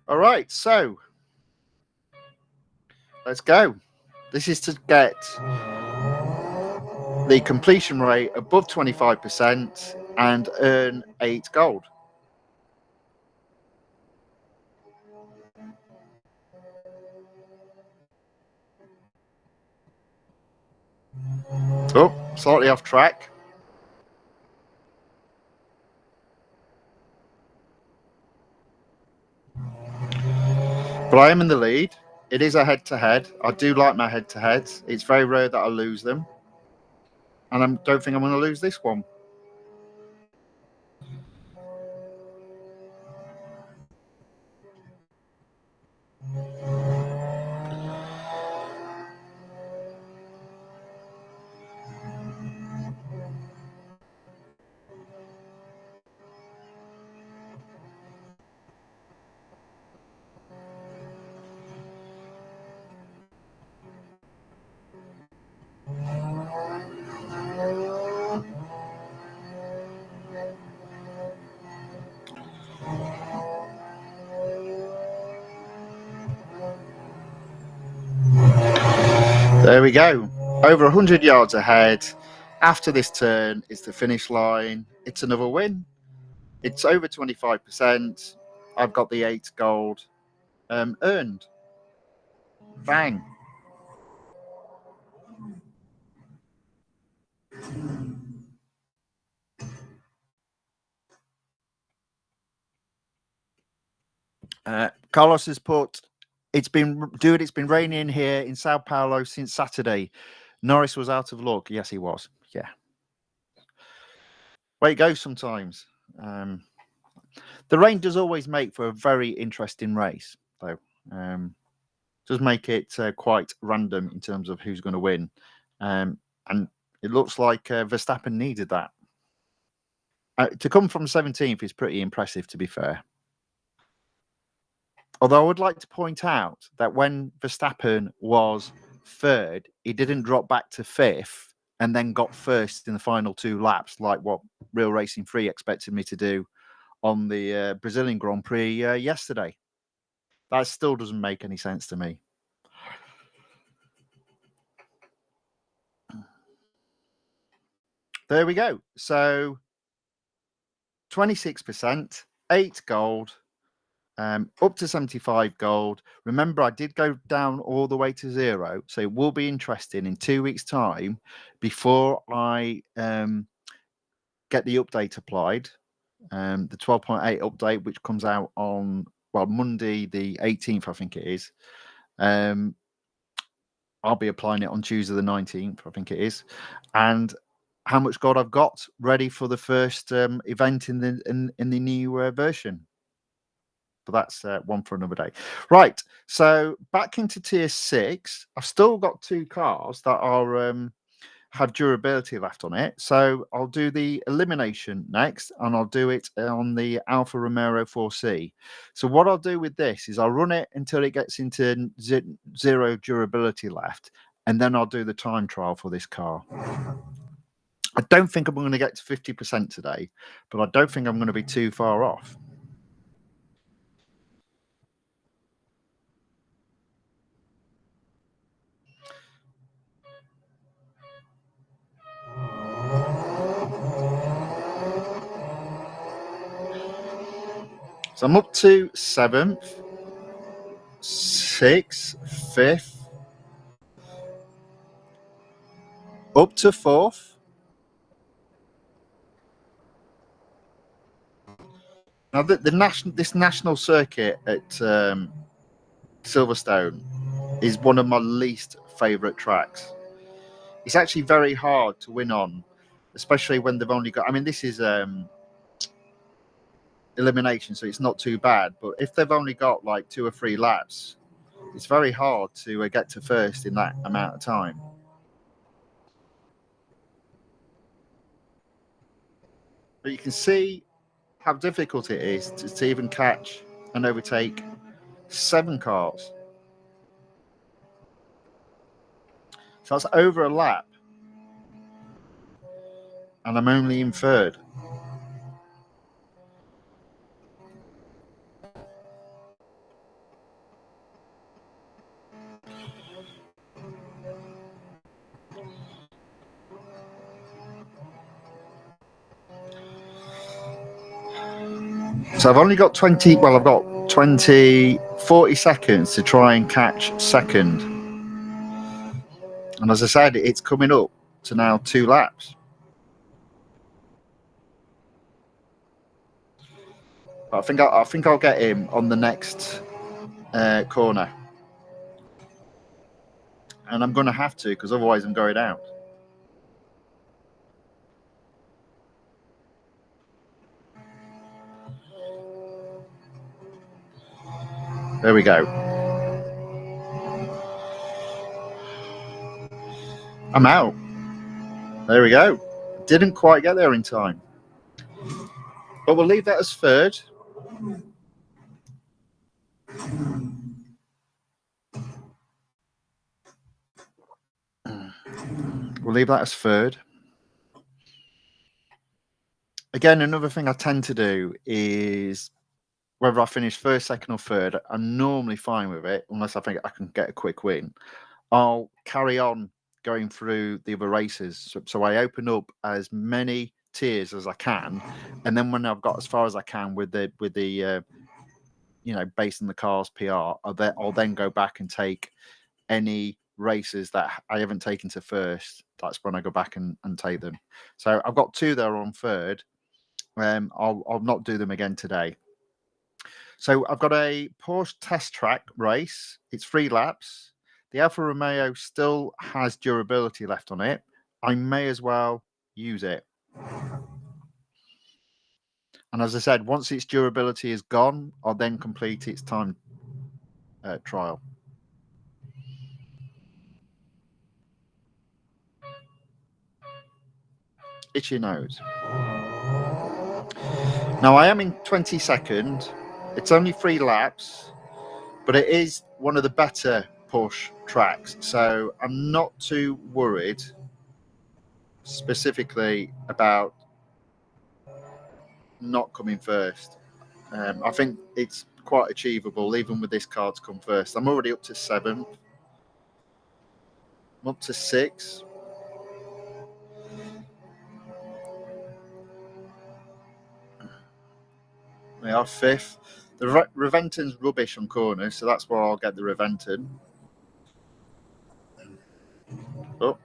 All right, so let's go. This is to get the completion rate above 25% and earn 8 gold. Oh, slightly off track. But I am in the lead. It is a head-to-head. I do like my head-to-heads. It's very rare that I lose them. And I don't think I'm going to lose this one. There we go. Over 100 yards ahead. After this turn is the finish line. It's another win. It's over 25%. I've got the 8 gold earned. Bang. Carlos has put, it's been raining here in Sao Paulo since Saturday. Norris was out of luck. Yes, he was. Yeah. Way it goes sometimes. The rain does always make for a very interesting race, though. Does make it quite random in terms of who's going to win. And it looks like Verstappen needed that. To come from 17th is pretty impressive, to be fair. Although I would like to point out that when Verstappen was 3rd, he didn't drop back to 5th and then got 1st in the final 2 laps, like what Real Racing 3 expected me to do on the Brazilian Grand Prix yesterday. That still doesn't make any sense to me. there we go. So 26%, 8 gold, up to 75 gold. Remember, I did go down all the way to 0, so it will be interesting in 2 weeks' time before I get the update applied, the 12.8 update, which comes out on Monday the 18th, I think it is. I'll be applying it on Tuesday the 19th, I think it is, and how much gold I've got ready for the first event in the new version. But that's one for another day. Right, so back into tier 6. I've still got 2 cars that are have durability left on it. So I'll do the elimination next, and I'll do it on the Alfa Romeo 4C. So what I'll do with this is I'll run it until it gets into 0 durability left, and then I'll do the time trial for this car. I don't think I'm going to get to 50% today, but I don't think I'm going to be too far off. So I'm up to 7th, 6th, 5th, up to 4th. Now, this national circuit at Silverstone is one of my least favourite tracks. It's actually very hard to win on, especially when they've only got. I mean, this is elimination, so it's not too bad. But if they've only got like 2 or 3 laps, it's very hard to get to first in that amount of time. But you can see how difficult it is to even catch and overtake 7 cars. So that's over a lap. And I'm only in 3rd. So I've only got 40 seconds to try and catch 2nd. And as I said, it's coming up to now 2 laps. But I think I'll get him on the next corner. And I'm going to have to, because otherwise I'm going out. There we go. I'm out. There we go. Didn't quite get there in time. But we'll leave that as 3rd. We'll leave that as 3rd. Again, another thing I tend to do is whether I finish 1st, 2nd, or 3rd, I'm normally fine with it, unless I think I can get a quick win. I'll carry on going through the other races. So I open up as many tiers as I can, and then when I've got as far as I can with the based on the car's PR, I'll then go back and take any races that I haven't taken to 1st. That's when I go back and take them. So I've got 2 there on 3rd. I'll not do them again today. So I've got a Porsche test track race. It's 3 laps. The Alfa Romeo still has durability left on it. I may as well use it. And as I said, once its durability is gone, I'll then complete its time trial. Itchy nose. Now I am in 22nd. It's only 3 laps, but it is one of the better Porsche tracks, so I'm not too worried specifically about not coming first. I think it's quite achievable, even with this car, to come first. I'm already up to 7th. I'm up to 6. me off 5th. The Reventon's rubbish on corners, so that's where I'll get the Reventon. Oh,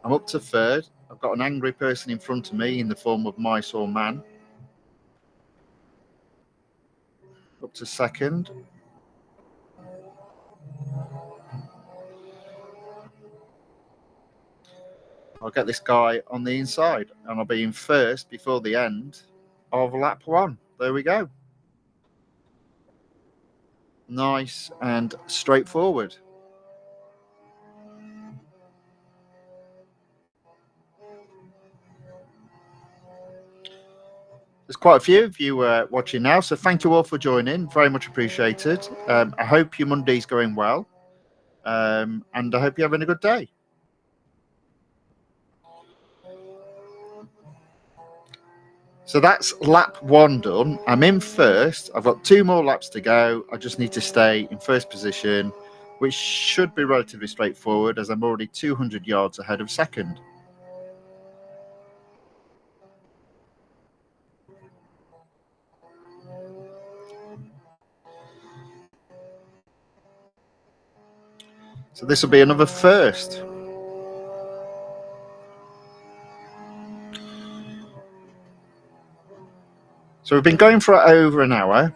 I'm up to 3rd. I've got an angry person in front of me in the form of Mice or Man. Up to 2nd. I'll get this guy on the inside, and I'll be in 1st before the end of lap 1. There we go. Nice and straightforward. There's quite a few of you watching now, so thank you all for joining. Very much appreciated. I hope your Monday's going well, and I hope you're having a good day. So that's lap 1 done. I'm in 1st. I've got 2 more laps to go. I just need to stay in 1st position, which should be relatively straightforward as I'm already 200 yards ahead of 2nd. So this will be another 1st. So we've been going for over an hour.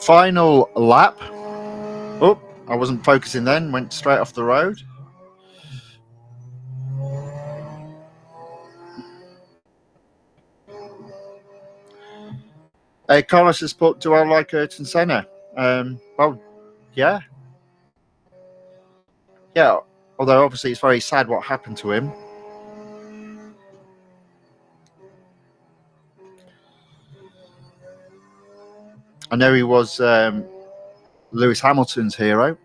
Final lap. Oh, I wasn't focusing then, went straight off the road. Carlos has put, do I like Ayrton Senna? Well, yeah. Yeah, although obviously it's very sad what happened to him. I know he was Lewis Hamilton's hero.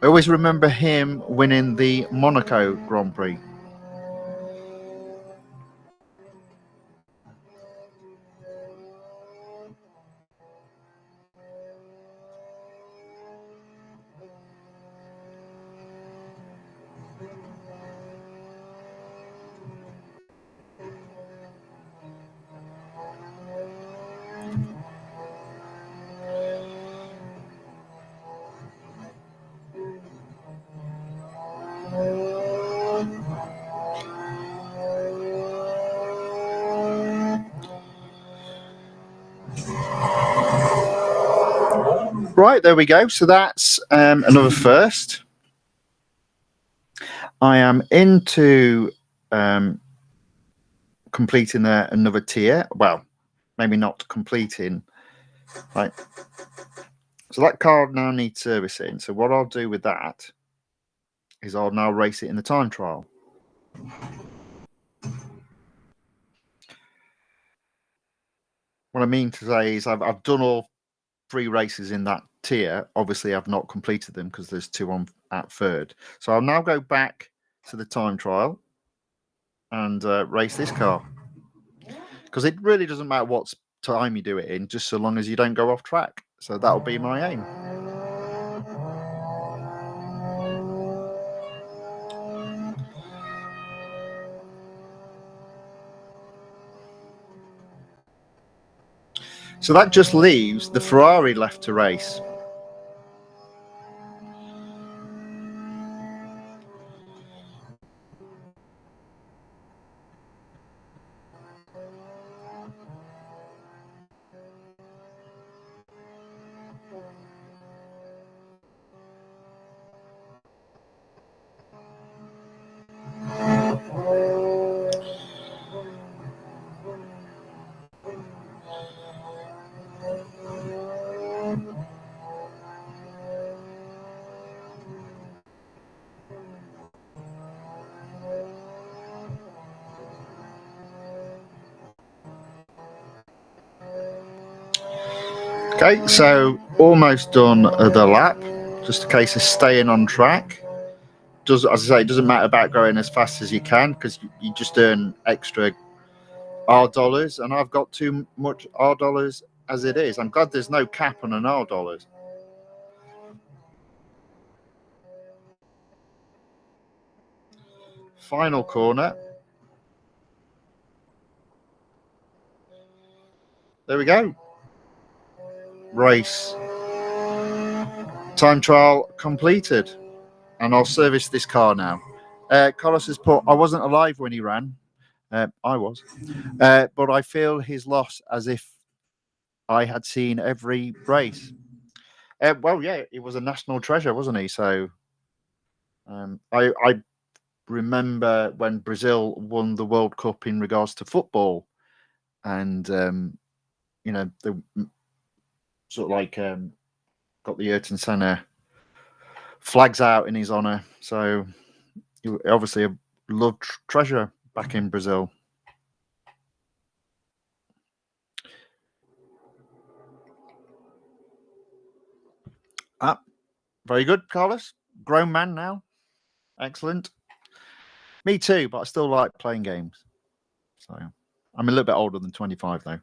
I always remember him winning the Monaco Grand Prix. Right, there we go. So that's another 1st. I am into completing another tier. Well, maybe not completing. Right. So that car now needs servicing. So what I'll do with that is I'll now race it in the time trial. What I mean to say is I've done all 3 races in that tier. Obviously, I've not completed them because there's 2 on at 3rd. So I'll now go back to the time trial and race this car. Because it really doesn't matter what time you do it in, just so long as you don't go off track. So that'll be my aim. So that just leaves the Ferrari left to race. Okay, so almost done the lap. Just a case of staying on track. As I say, it doesn't matter about going as fast as you can because you just earn extra R dollars, and I've got too much R dollars as it is. I'm glad there's no cap on an R dollars. Final corner. There we go. Race. Time trial completed. And I'll service this car now. Carlos has put, I wasn't alive when he ran. I was. But I feel his loss as if I had seen every race. Well, yeah, he was a national treasure, wasn't he? So I remember when Brazil won the World Cup in regards to football. And, they sort of like got the Ayrton Senna flags out in his honour. So obviously a loved treasure back in Brazil. Very good, Carlos. Grown man now. Excellent. Me too, but I still like playing games. So I'm a little bit older than 25 though.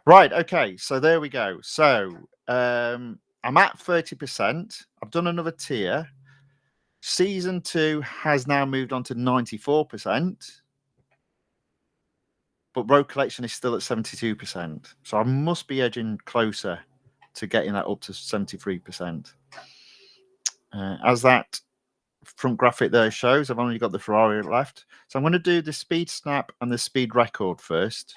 Right, okay, so there we go. So I'm at 30%. I've done another tier. Season 2 has now moved on to 94%. But road collection is still at 72%. So I must be edging closer to getting that up to 73%. As that front graphic there shows, I've only got the Ferrari left. So I'm going to do the speed snap and the speed record first.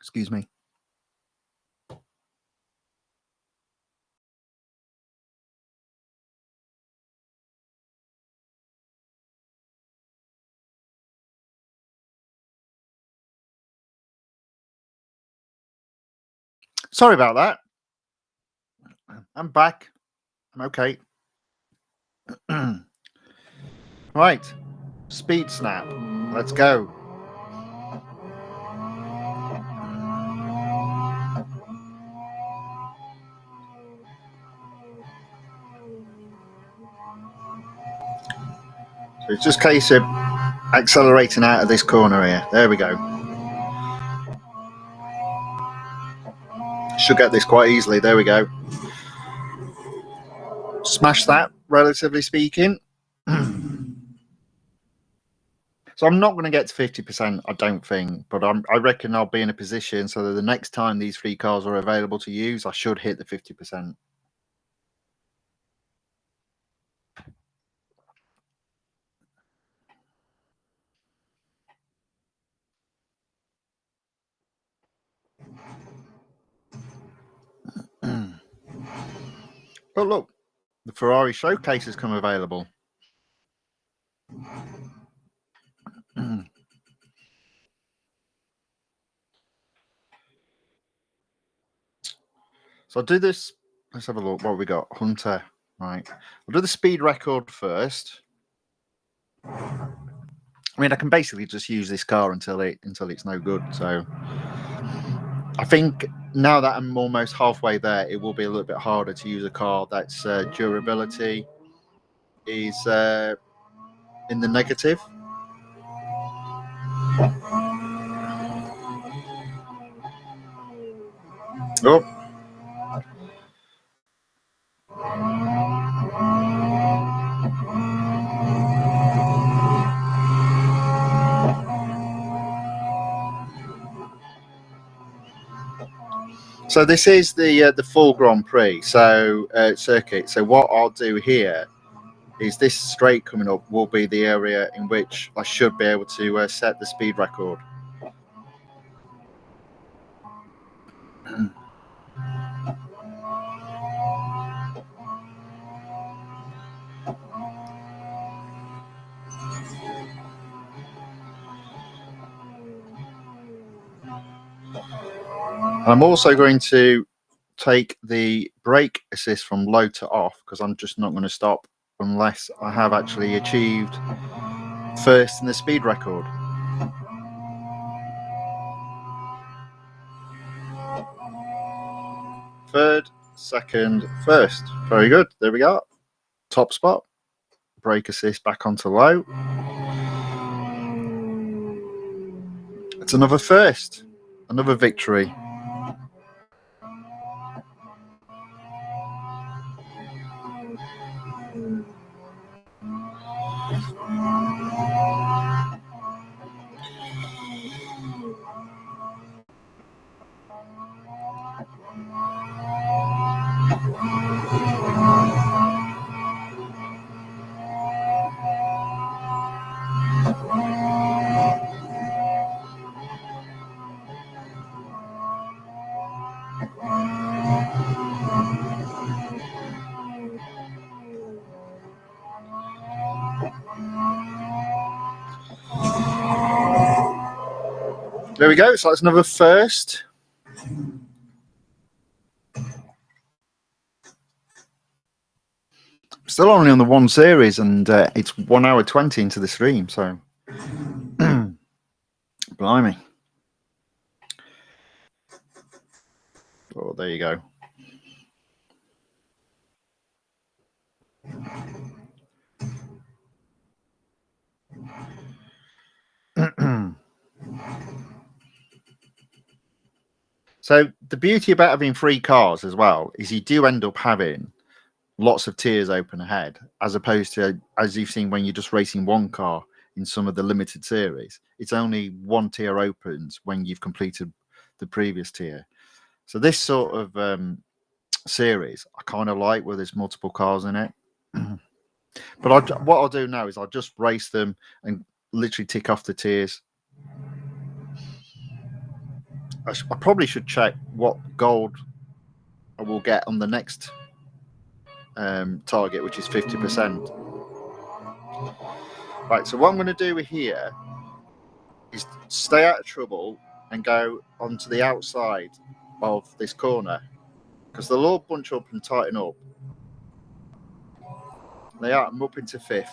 Excuse me. Sorry about that. I'm back. I'm okay. Right. Speed snap. Let's go. So it's just a case of accelerating out of this corner here. There we go. Should get this quite easily. There we go. Smash that, relatively speaking. So I'm not going to get to 50%, I don't think, but I reckon I'll be in a position so that the next time these 3 cars are available to use, I should hit the 50%. But look, the Ferrari showcase has come available. So I'll do this. Let's have a look. What we got? Hunter. Right. We'll do the speed record first. I mean, I can basically just use this car until it's no good. So I think now that I'm almost halfway there, it will be a little bit harder to use a car that's durability is in the negative. Oh. So this is the full Grand Prix circuit. So what I'll do here is this straight coming up will be the area in which I should be able to set the speed record. I'm also going to take the brake assist from low to off because I'm just not going to stop unless I have actually achieved first in the speed record. Third, second, first. Very good. There we go. Top spot. Brake assist back onto low. It's another first. Another victory. There we go. So that's another first. Still only on the one series, and it's 1 hour 20 into the stream. So, blimey. Oh, there you go. So the beauty about having 3 cars as well is you do end up having lots of tiers open ahead, as opposed to, as you've seen when you're just racing 1 car in some of the limited series. It's only 1 tier opens when you've completed the previous tier. So this sort of series I kind of like, where there's multiple cars in it. But what I'll do now is I'll just race them and literally tick off the tiers. I probably should check what gold I will get on the next target, which is 50%. Right, so what I'm going to do here is stay out of trouble and go onto the outside of this corner, because they'll all bunch up and tighten up. They are. I'm up into 5th.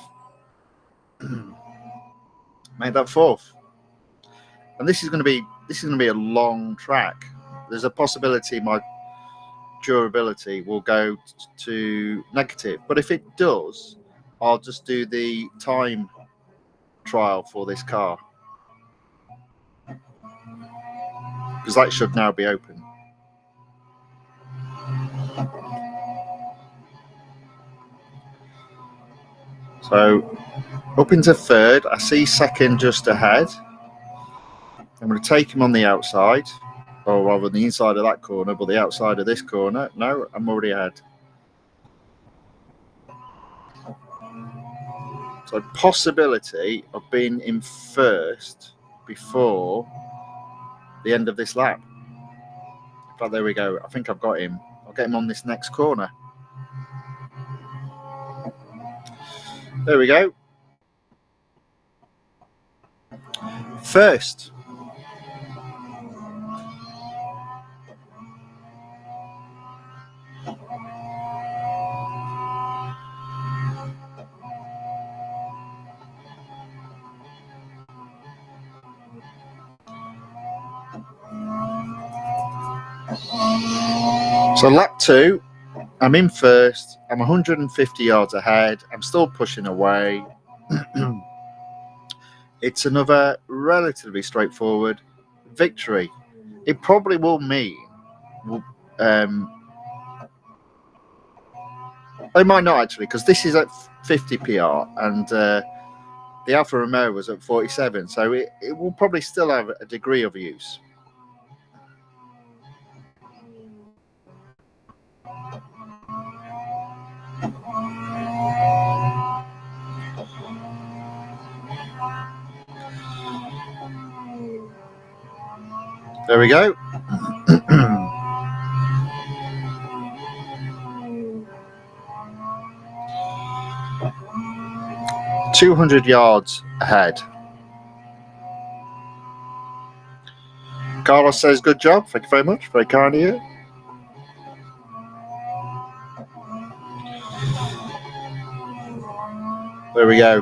Made that 4th. And this is going to be a long track. There's a possibility my durability will go to negative, but if it does, I'll just do the time trial for this car, because that should now be open. So up into 3rd, I see 2nd just ahead. I'm going to take him on the outside, or rather the inside of that corner, but the outside of this corner. No, I'm already ahead. So possibility of being in 1st before the end of this lap. But there we go. I think I've got him. I'll get him on this next corner. There we go. 1st. So lap 2, I'm in 1st. I'm 150 yards ahead. I'm still pushing away. It's another relatively straightforward victory. It probably will mean, it might not actually, because this is at 50 PR and the Alfa Romeo was at 47, so it will probably still have a degree of use. There we go. $200 yards ahead. Carlos says, good job. Thank you very much. Very kind of you. There we go.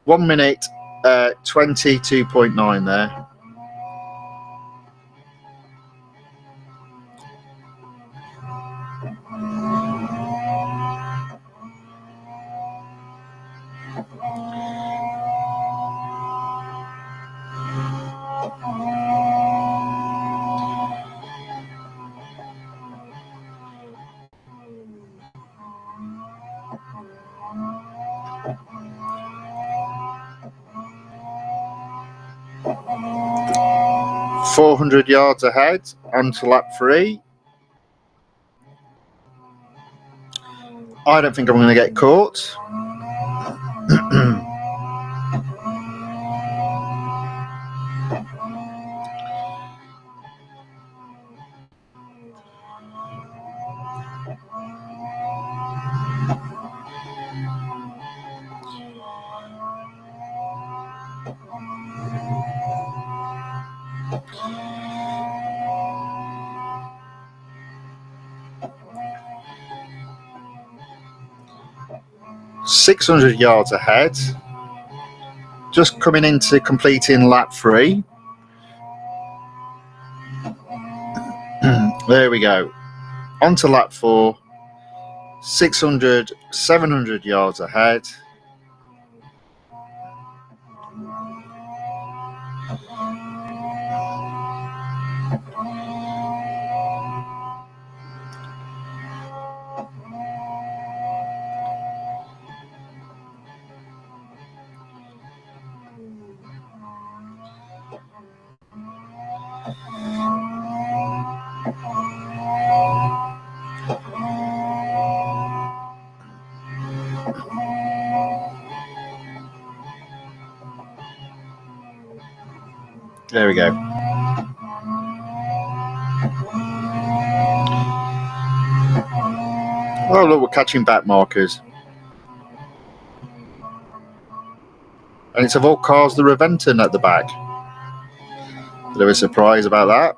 1 minute, 22.9 there. .400 yards ahead onto lap 3. I don't think I'm going to get caught. .600 yards ahead. Just coming into completing lap 3. There we go. Onto lap 4. 600, 700 yards ahead. There we go. Oh, look, we're catching back markers. And it's of all cars, the Reventon at the back. Bit of a surprise about that.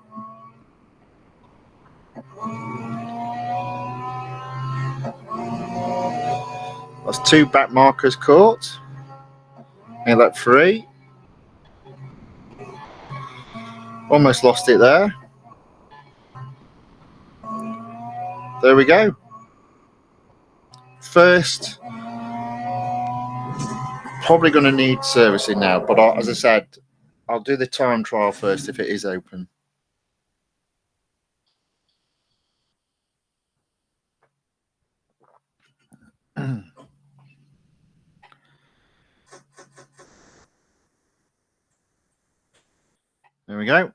That's 2 back markers caught. And lap 3. Almost lost it there. There we go. First, probably going to need servicing now, but as I said, I'll do the time trial first if it is open. There we go.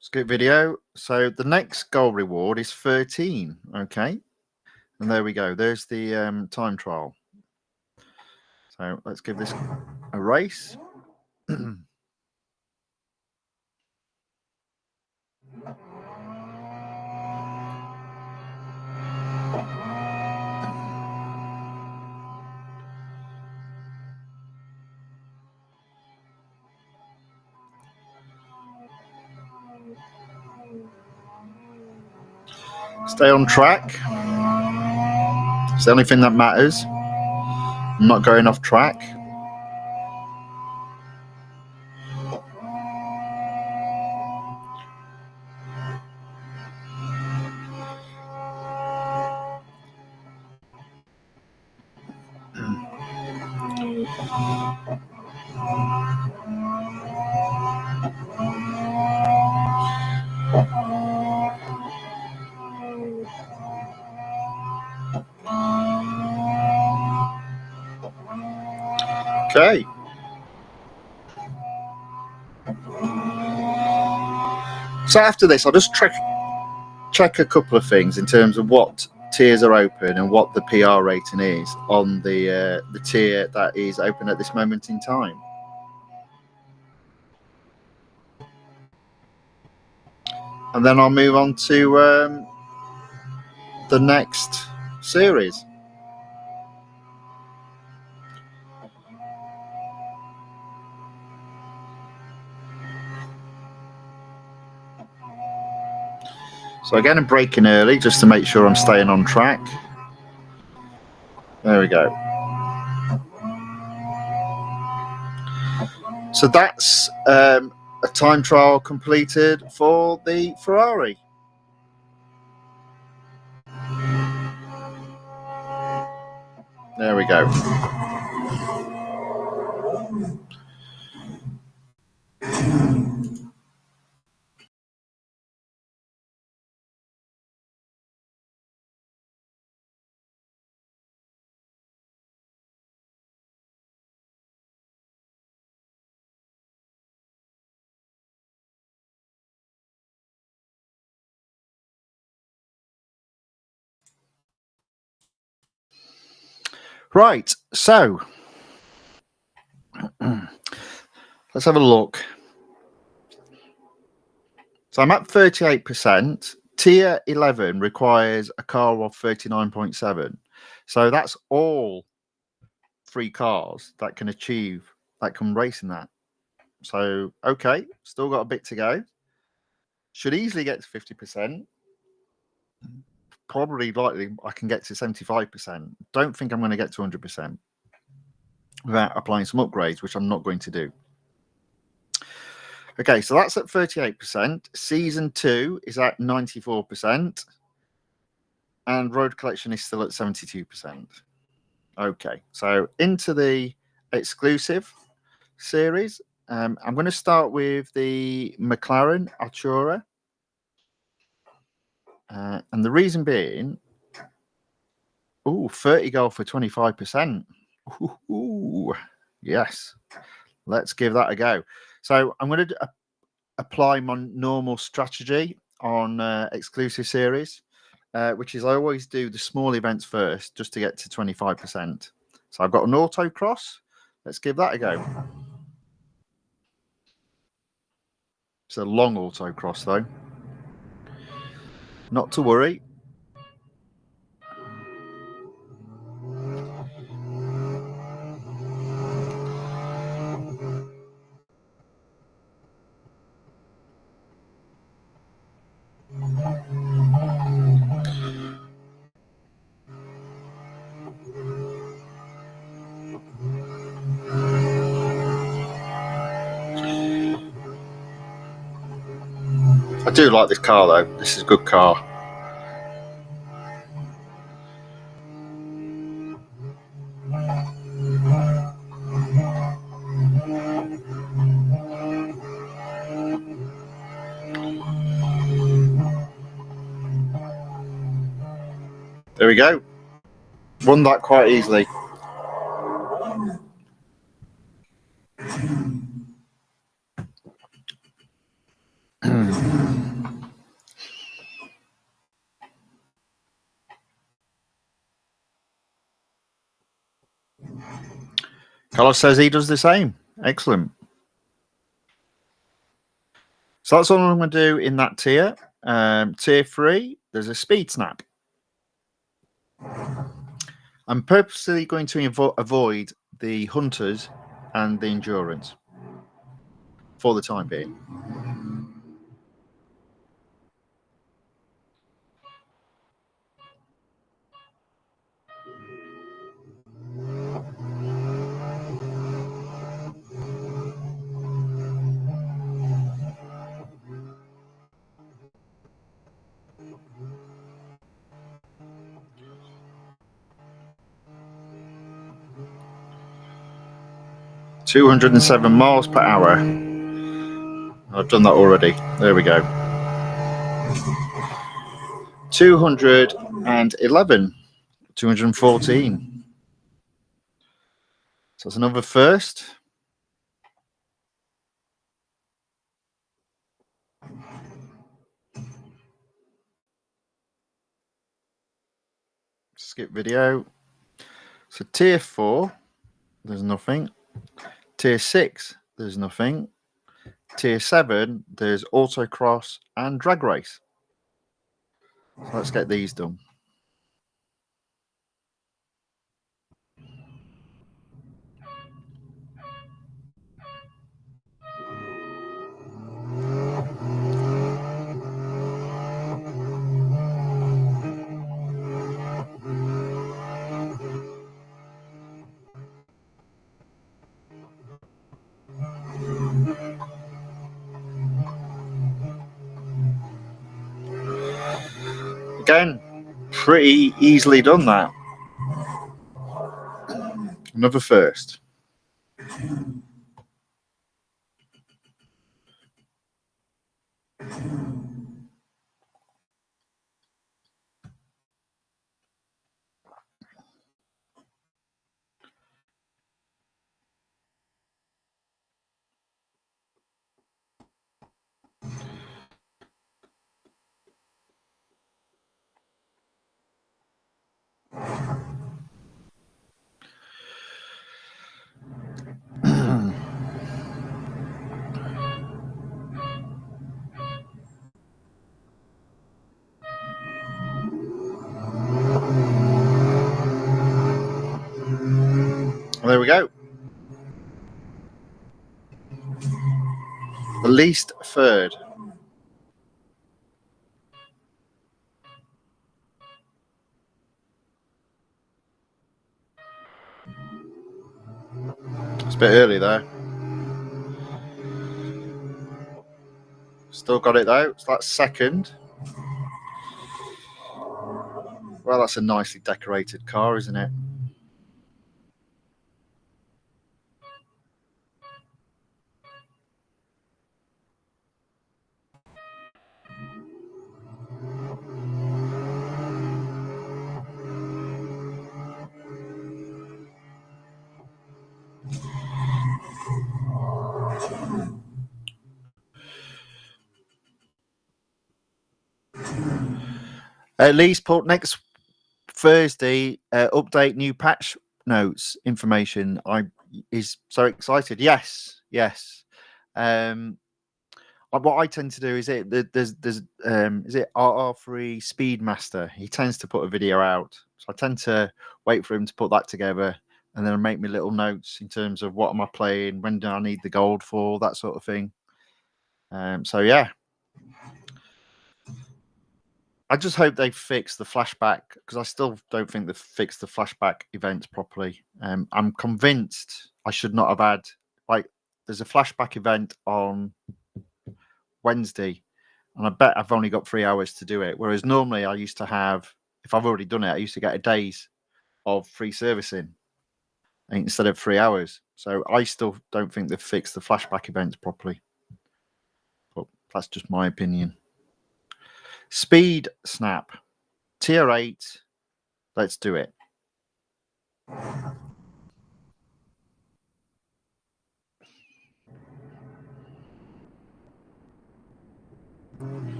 Skip video. So the next goal reward is 13. Okay. And there we go. There's the time trial. So let's give this a race. Stay on track. It's the only thing that matters. I'm not going off track. Okay. So after this, I'll just check a couple of things in terms of what tiers are open and what the PR rating is on the tier that is open at this moment in time. And then I'll move on to the next series. So again, I'm braking early just to make sure I'm staying on track. There we go. So that's a time trial completed for the Ferrari. There we go. Right, so let's have a look. So I'm at 38%. Tier 11 requires a car of 39.7. So that's all 3 cars that can race in that. So, okay, still got a bit to go. Should easily get to 50%. Probably likely I can get to 75%. Don't think I'm going to get to 100% without applying some upgrades, which I'm not going to do. Okay, so that's at 38%. Season 2 is at 94%. And road collection is still at 72%. Okay, so into the exclusive series. I'm going to start with the McLaren Artura. And the reason being, 30 gold for 25%. Ooh, yes, let's give that a go. So I'm going to apply my normal strategy on exclusive series, which is I always do the small events first just to get to 25%. So I've got an autocross. Let's give that a go. It's a long autocross though. Not to worry. I do like this car though. This is a good car. There we go. Won that quite easily. Carlos says he does the same. Excellent. So that's all I'm going to do in that tier. Tier 3, there's a speed snap. I'm purposely going to avoid the hunters and the endurance for the time being. $207 miles per hour. I've done that already. There we go. 211, 214. So that's another first. Skip video. So tier 4, there's nothing. Tier 6, there's nothing. Tier 7, there's autocross and drag race. So let's get these done. again, pretty easily done that. Another first. There we go. The least third. It's a bit early though. Still got it though. So that's second. Well, that's a nicely decorated car, isn't it? At least put next Thursday, update new patch notes information. I is so excited. Yes. What I tend to do is there's is it RR3 Speedmaster. He tends to put a video out, so I tend to wait for him to put that together, and then I make me little notes in terms of what am I playing, when do I need the gold for, that sort of thing. So yeah. I just hope they fix the flashback, because I still don't think they've fixed the flashback events properly. I'm convinced I should not have had, like, there's a flashback event on Wednesday, and I bet I've only got 3 hours to do it. Whereas normally I used to have, if I've already done it, I used to get a day's of free servicing instead of 3 hours. So I still don't think they've fixed the flashback events properly. But that's just my opinion. Speed Snap. Tier 8. Let's do it.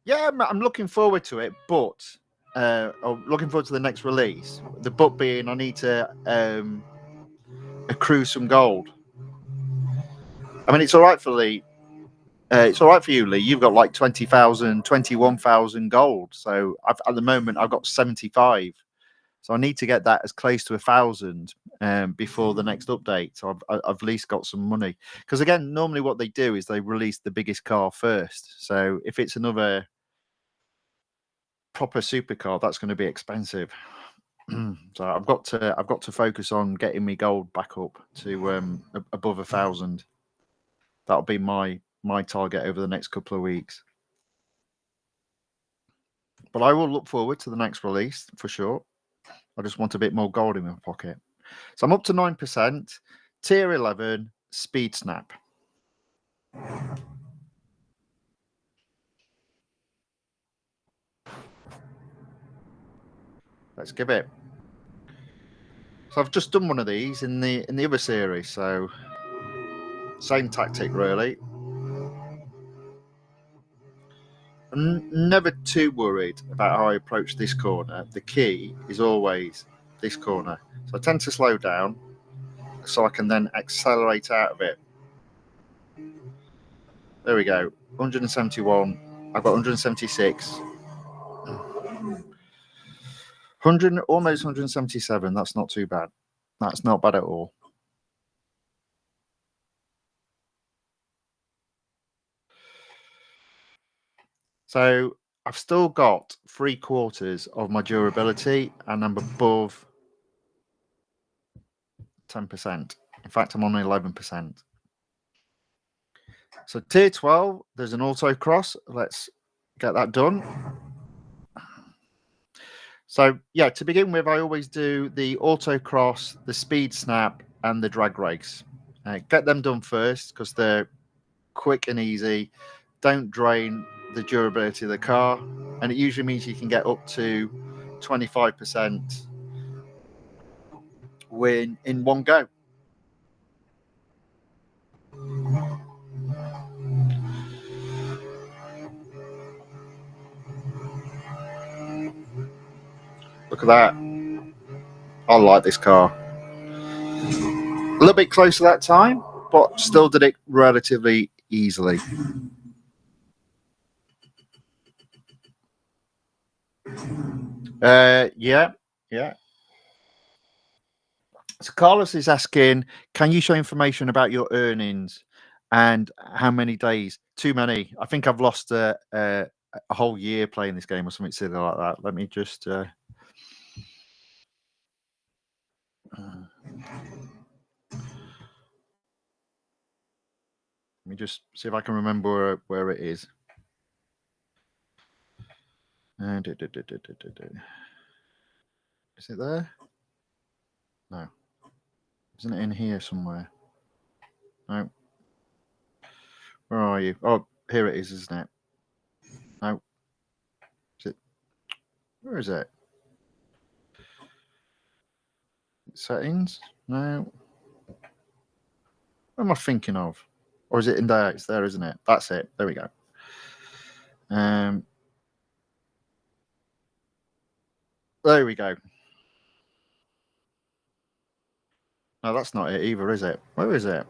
Yeah, I'm looking forward to it, but looking forward to the next release. The but being I need to accrue some gold. I mean, it's all right for Lee. It's all right for you, Lee. You've got like 20,000, 21,000 gold. So at the moment, I've got 75. So I need to get that as close to 1,000 before the next update. So I've at least got some money. Because again, normally what they do is they release the biggest car first. So if it's another proper supercar, that's going to be expensive. So I've got to focus on getting me gold back up to above 1,000. That'll be my target over the next couple of weeks. But I will look forward to the next release for sure. I just want a bit more gold in my pocket. So I'm up to 9%. Tier 11, Speed Snap. Let's give it. So I've just done one of these in the other series. So same tactic really. I'm never too worried about how I approach this corner. The key is always this corner. So I tend to slow down so I can then accelerate out of it. There we go. 171. I've got 176. almost 177. That's not too bad. That's not bad at all. So I've still got 3/4 of my durability, and I'm above 10%. In fact, I'm on 11%. So tier 12, there's an autocross. Let's get that done. So yeah, to begin with, I always do the autocross, the speed snap, and the drag race. Get them done first because they're quick and easy, don't drain the durability of the car, and it usually means you can get up to 25% win in one go. Look at that. I like this car. A little bit closer that time, but still did it relatively easily. Yeah. So Carlos is asking, can you show information about your earnings and how many days? Too many. I think I've lost a whole year playing this game or something silly like that. Let me just. Let me just see if I can remember where it is. Is it there? No. Isn't it in here somewhere? No. Where are you? Oh, here it is, isn't it? No. Is it? Where is it? Settings? No. What am I thinking of? Or is it in there? It's there, isn't it? That's it. There we go. There we go. No, that's not it either, is it? Where is it?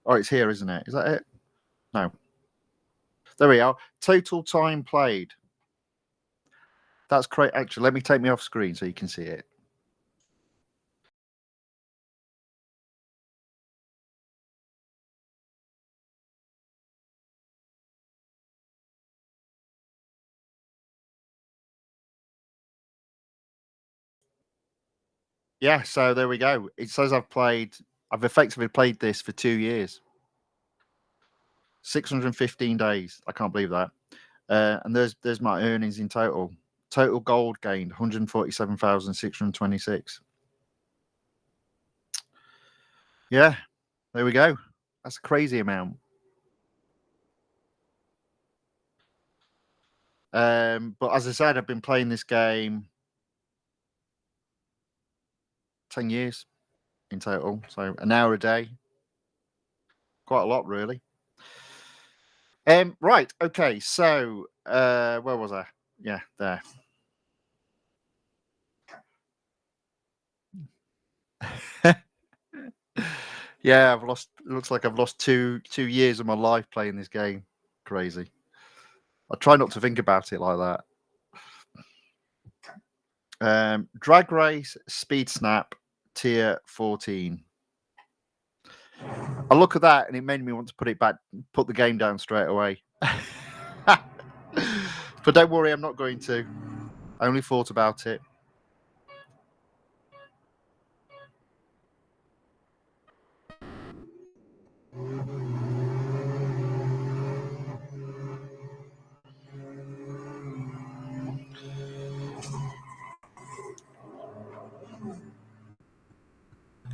Oh, it's here, isn't it? Is that it? No. There we are. Total time played. That's great. Actually, let me take me off screen so you can see it. Yeah, so there we go. It says I've effectively played this for 2 years. 615 days. I can't believe that. And there's my earnings in total. Total gold gained 147,626. Yeah, there we go. That's a crazy amount. But as I said, I've been playing this game 10 years in total. So an hour a day. Quite a lot, really. Right. Okay. So where was I? Yeah, there. Yeah, I've lost. It looks like I've lost two years of my life playing this game. Crazy. I try not to think about it like that. Drag race, speed snap, tier 14. I look at that and it made me want to put the game down straight away. But don't worry, I'm not going to. I only thought about it.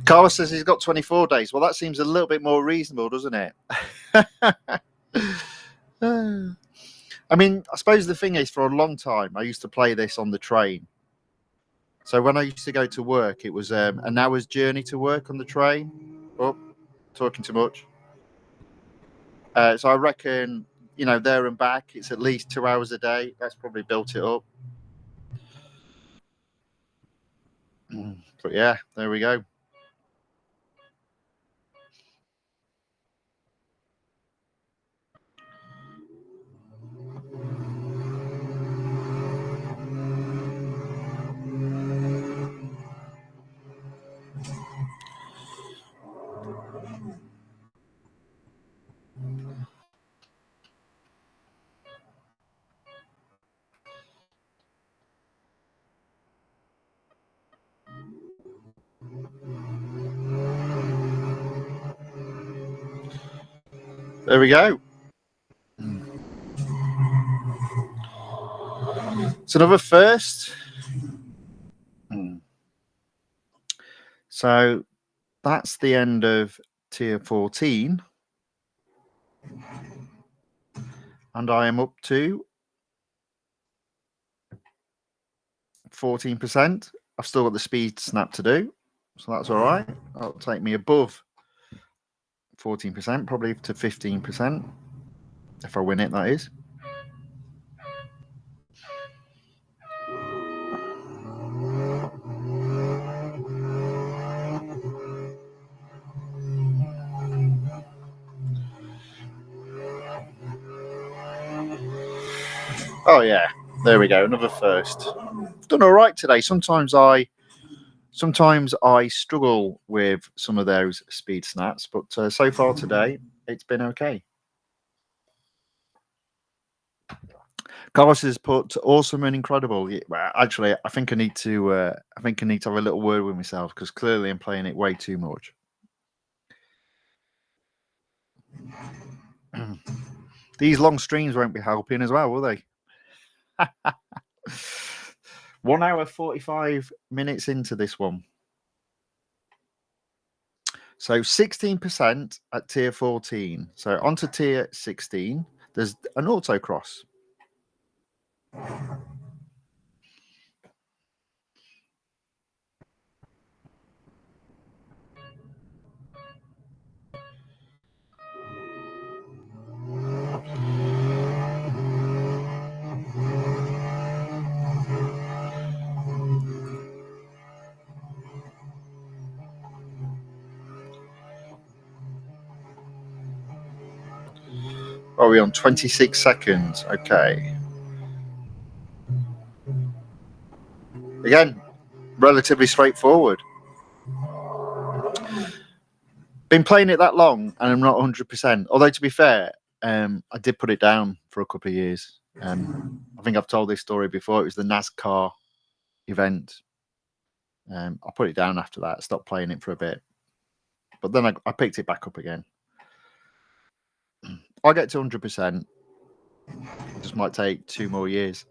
Carlos says he's got 24 days. Well, that seems a little bit more reasonable, doesn't it? I mean, I suppose the thing is, for a long time, I used to play this on the train. So when I used to go to work, it was an hour's journey to work on the train. Oh, talking too much. So I reckon, there and back, it's at least 2 hours a day. That's probably built it up. But yeah, there we go. There we go. It's another first. So that's the end of tier 14. And I am up to 14%. I've still got the speed snap to do. So that's all right. That'll take me above 14%, probably to 15%. If I win it, that is. Oh yeah, there we go. Another first. I've done all right today. Sometimes I struggle with some of those speed snaps, but so far today it's been okay. Carlos has put awesome and incredible. Well, actually, I think I need to have a little word with myself because clearly I'm playing it way too much. These long streams won't be helping as well, will they? 1 hour 45 minutes into this one. So 16% at tier 14. So onto tier 16, there's an autocross. Are we on 26 seconds? Okay. Again, relatively straightforward. Been playing it that long and I'm not 100%. Although, to be fair, I did put it down for a couple of years. I think I've told this story before. It was the NASCAR event. I put it down after that, stopped playing it for a bit. But then I picked it back up again. I'll get to 100%. It just might take 2 more years.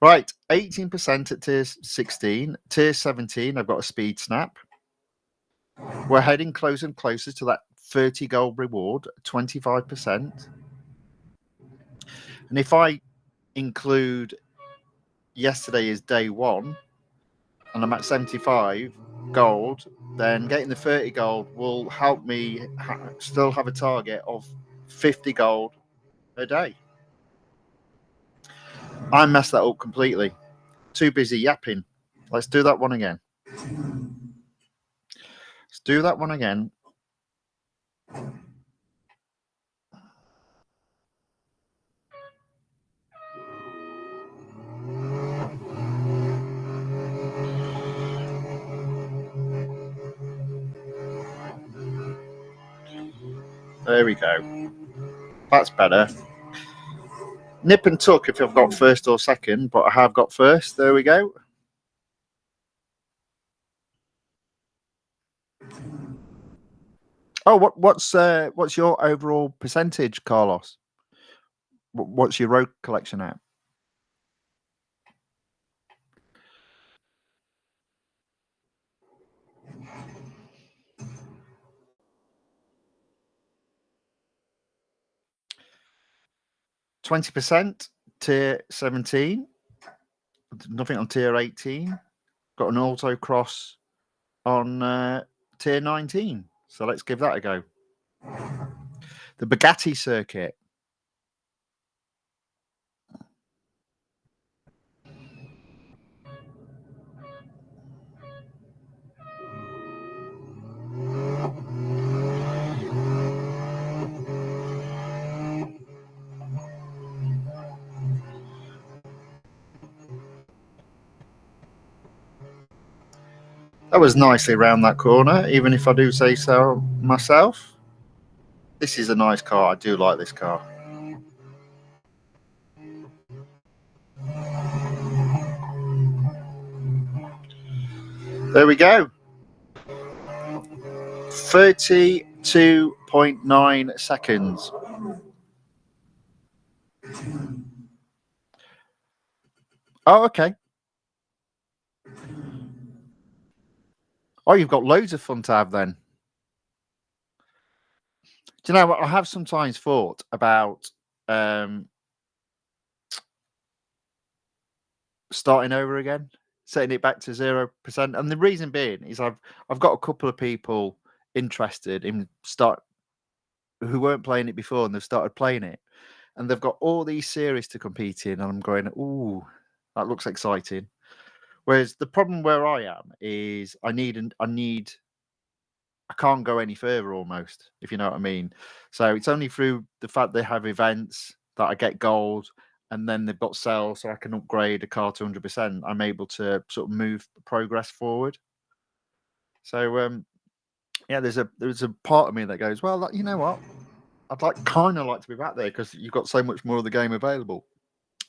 Right, 18% at tier 16. Tier 17, I've got a speed snap. We're heading closer and closer to that 30 gold reward, 25%. And if I include yesterday as day one, and I'm at 75 gold, then getting the 30 gold will help me still have a target of 50 gold a day. I messed that up completely. Too busy yapping. Let's do that one again. Let's do that one again. There we go. That's better. Nip and tuck if I've got first or second, but I have got first. There we go. Oh, what's your overall percentage, Carlos? What's your road collection at? %, tier 17. Nothing on tier 18. Got an autocross on tier 19. So let's give that a go. The Bugatti circuit. That was nicely around that corner, even if I do say so myself. This is a nice car. I do like this car. There we go. 32.9 seconds. Oh, okay. Oh, you've got loads of fun to have then. Do you know what? I have sometimes thought about starting over again, setting it back to 0%. And the reason being is I've got a couple of people interested in who weren't playing it before and they've started playing it. And they've got all these series to compete in, and I'm going, ooh, that looks exciting. Whereas the problem where I am is I can't go any further almost, if you know what I mean. So it's only through the fact they have events that I get gold, and then they've got sales so I can upgrade a car to 100%. I'm able to sort of move the progress forward. So yeah, there's a part of me that goes, well, you know what? I'd kind of like to be back there because you've got so much more of the game available.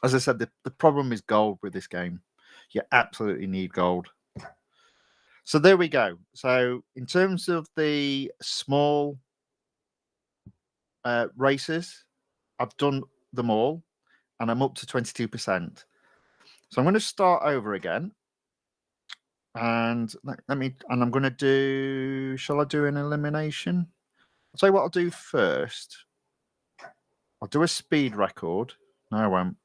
As I said, the problem is gold with this game. You absolutely need gold. So there we go. So in terms of the small races, I've done them all, and I'm up to 22%. So I'm going to start over again, and and I'm going to do. Shall I do an elimination? I'll tell you what I'll do first. I'll do a speed record. No, I won't.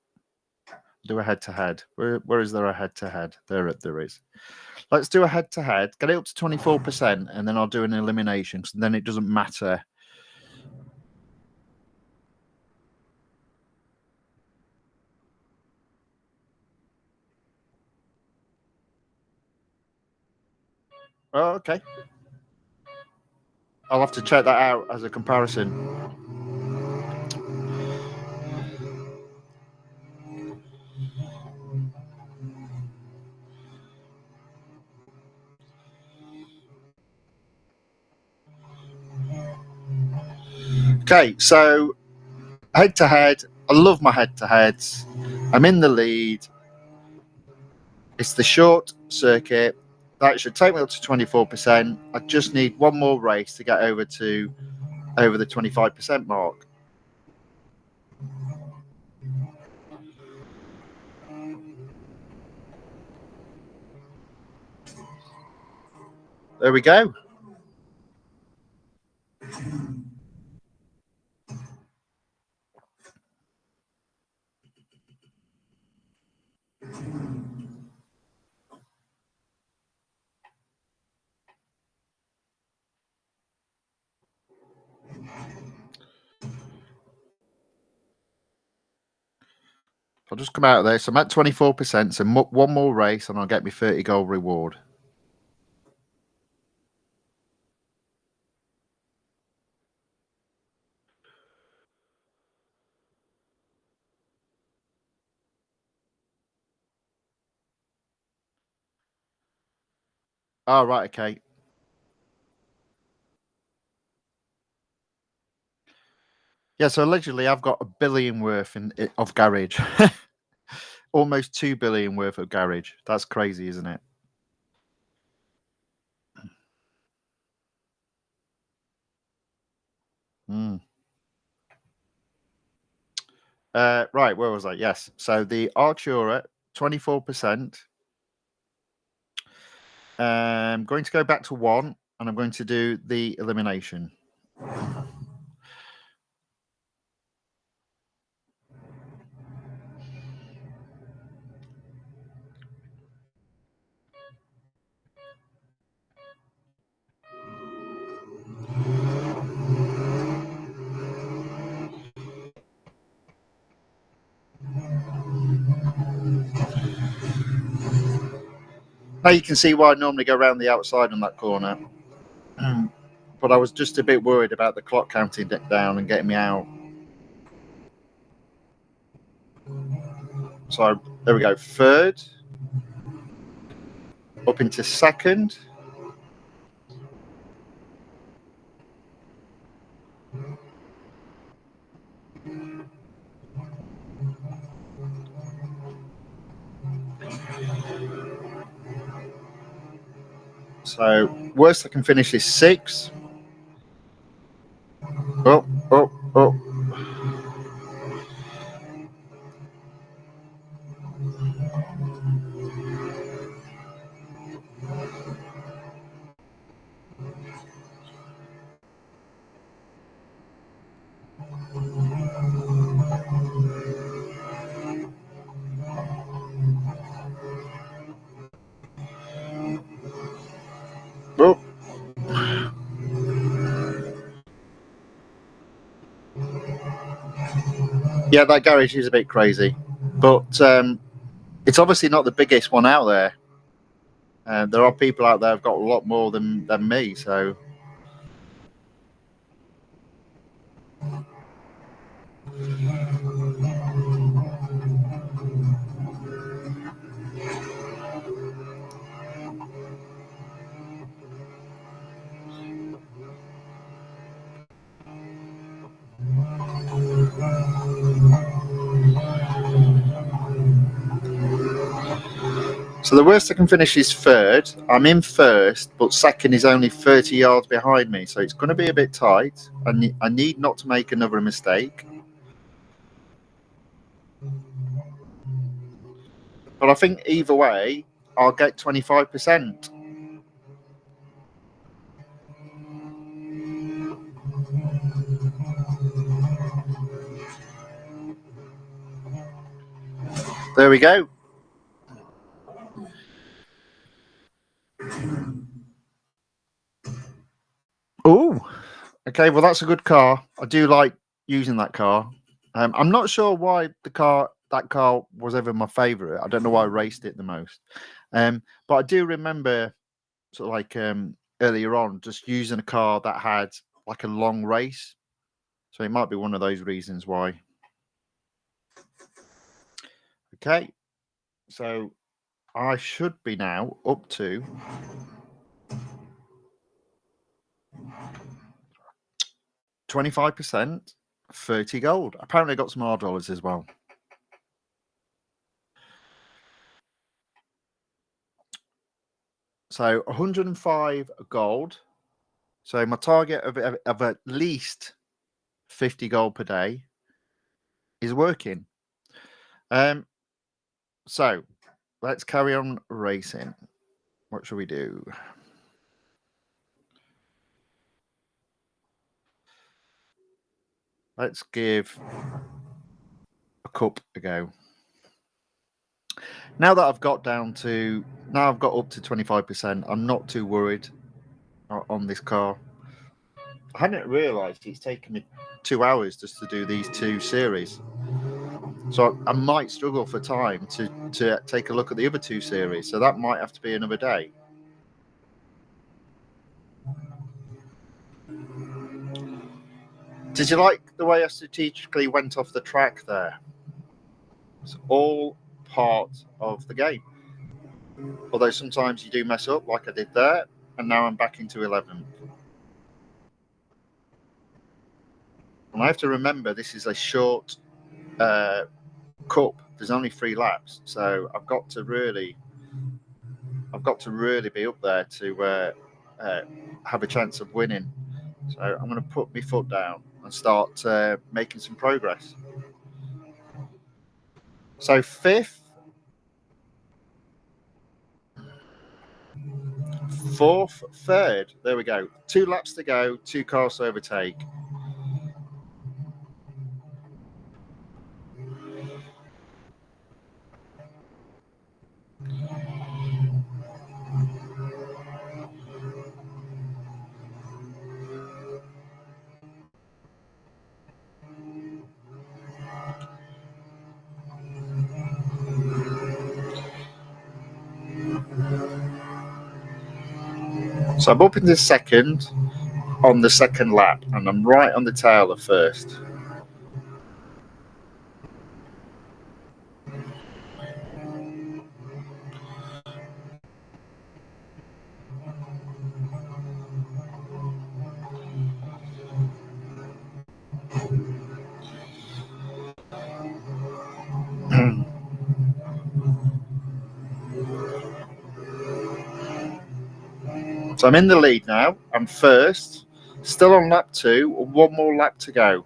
Do a head-to-head. Where is there a head-to-head? There is. Let's do a head-to-head. Get it up to 24%, and then I'll do an elimination. Because then it doesn't matter. Oh, okay. I'll have to check that out as a comparison. Okay, so head-to-head. I love my head-to-heads. I'm in the lead. It's the short circuit. That should take me up to 24%. I just need one more race to get over the 25% mark. There we go. I'll just come out of there. So I'm at 24%. So one more race and I'll get my 30 gold reward. Oh, right. Okay. Yeah. So allegedly I've got $1 billion worth of garage. Almost 2 billion worth of garage. That's crazy, isn't it? Right, where was I? Yes. So the Artura, 24%. I'm going to go back to 1, and I'm going to do the elimination. Now you can see why I normally go around the outside on that corner. But I was just a bit worried about the clock counting down and getting me out. So there we go. Third. Up into second. So worst I can finish is 6. Yeah, that garage is a bit crazy, but it's obviously not the biggest one out there. There are people out there who've got a lot more than me, so. So the worst I can finish is third. I'm in first, but second is only 30 yards behind me, so it's going to be a bit tight. I need not to make another mistake. But I think either way, I'll get 25%. There we go. Oh, okay. Well, that's a good car. I do like using that car. I'm not sure why that car was ever my favourite. I don't know why I raced it the most. But I do remember sort of like earlier on just using a car that had like a long race. So it might be one of those reasons why. Okay. So I should be now up to 25%, 30 gold. Apparently, I got some $R as well. So 105 gold. So my target of at least 50 gold per day is working. So let's carry on racing. What shall we do? Let's give a cup a go. Now that I've got up to 25%, I'm not too worried on this car. I hadn't realised it's taken me 2 hours just to do these 2 series. So I might struggle for time to take a look at the other 2 series. So that might have to be another day. Did you like the way I strategically went off the track there? It's all part of the game. Although sometimes you do mess up like I did there, and now I'm back into 11th. And I have to remember this is a short cup. There's only 3 laps, so I've got to really be up there to have a chance of winning. So I'm going to put my foot down and start making some progress. So 5th, 4th, 3rd. There we go. 2 laps to go, 2 cars to overtake. So I'm up into second on the second lap, and I'm right on the tail of first. So I'm in the lead now. I'm first. Still on lap 2. 1 more lap to go.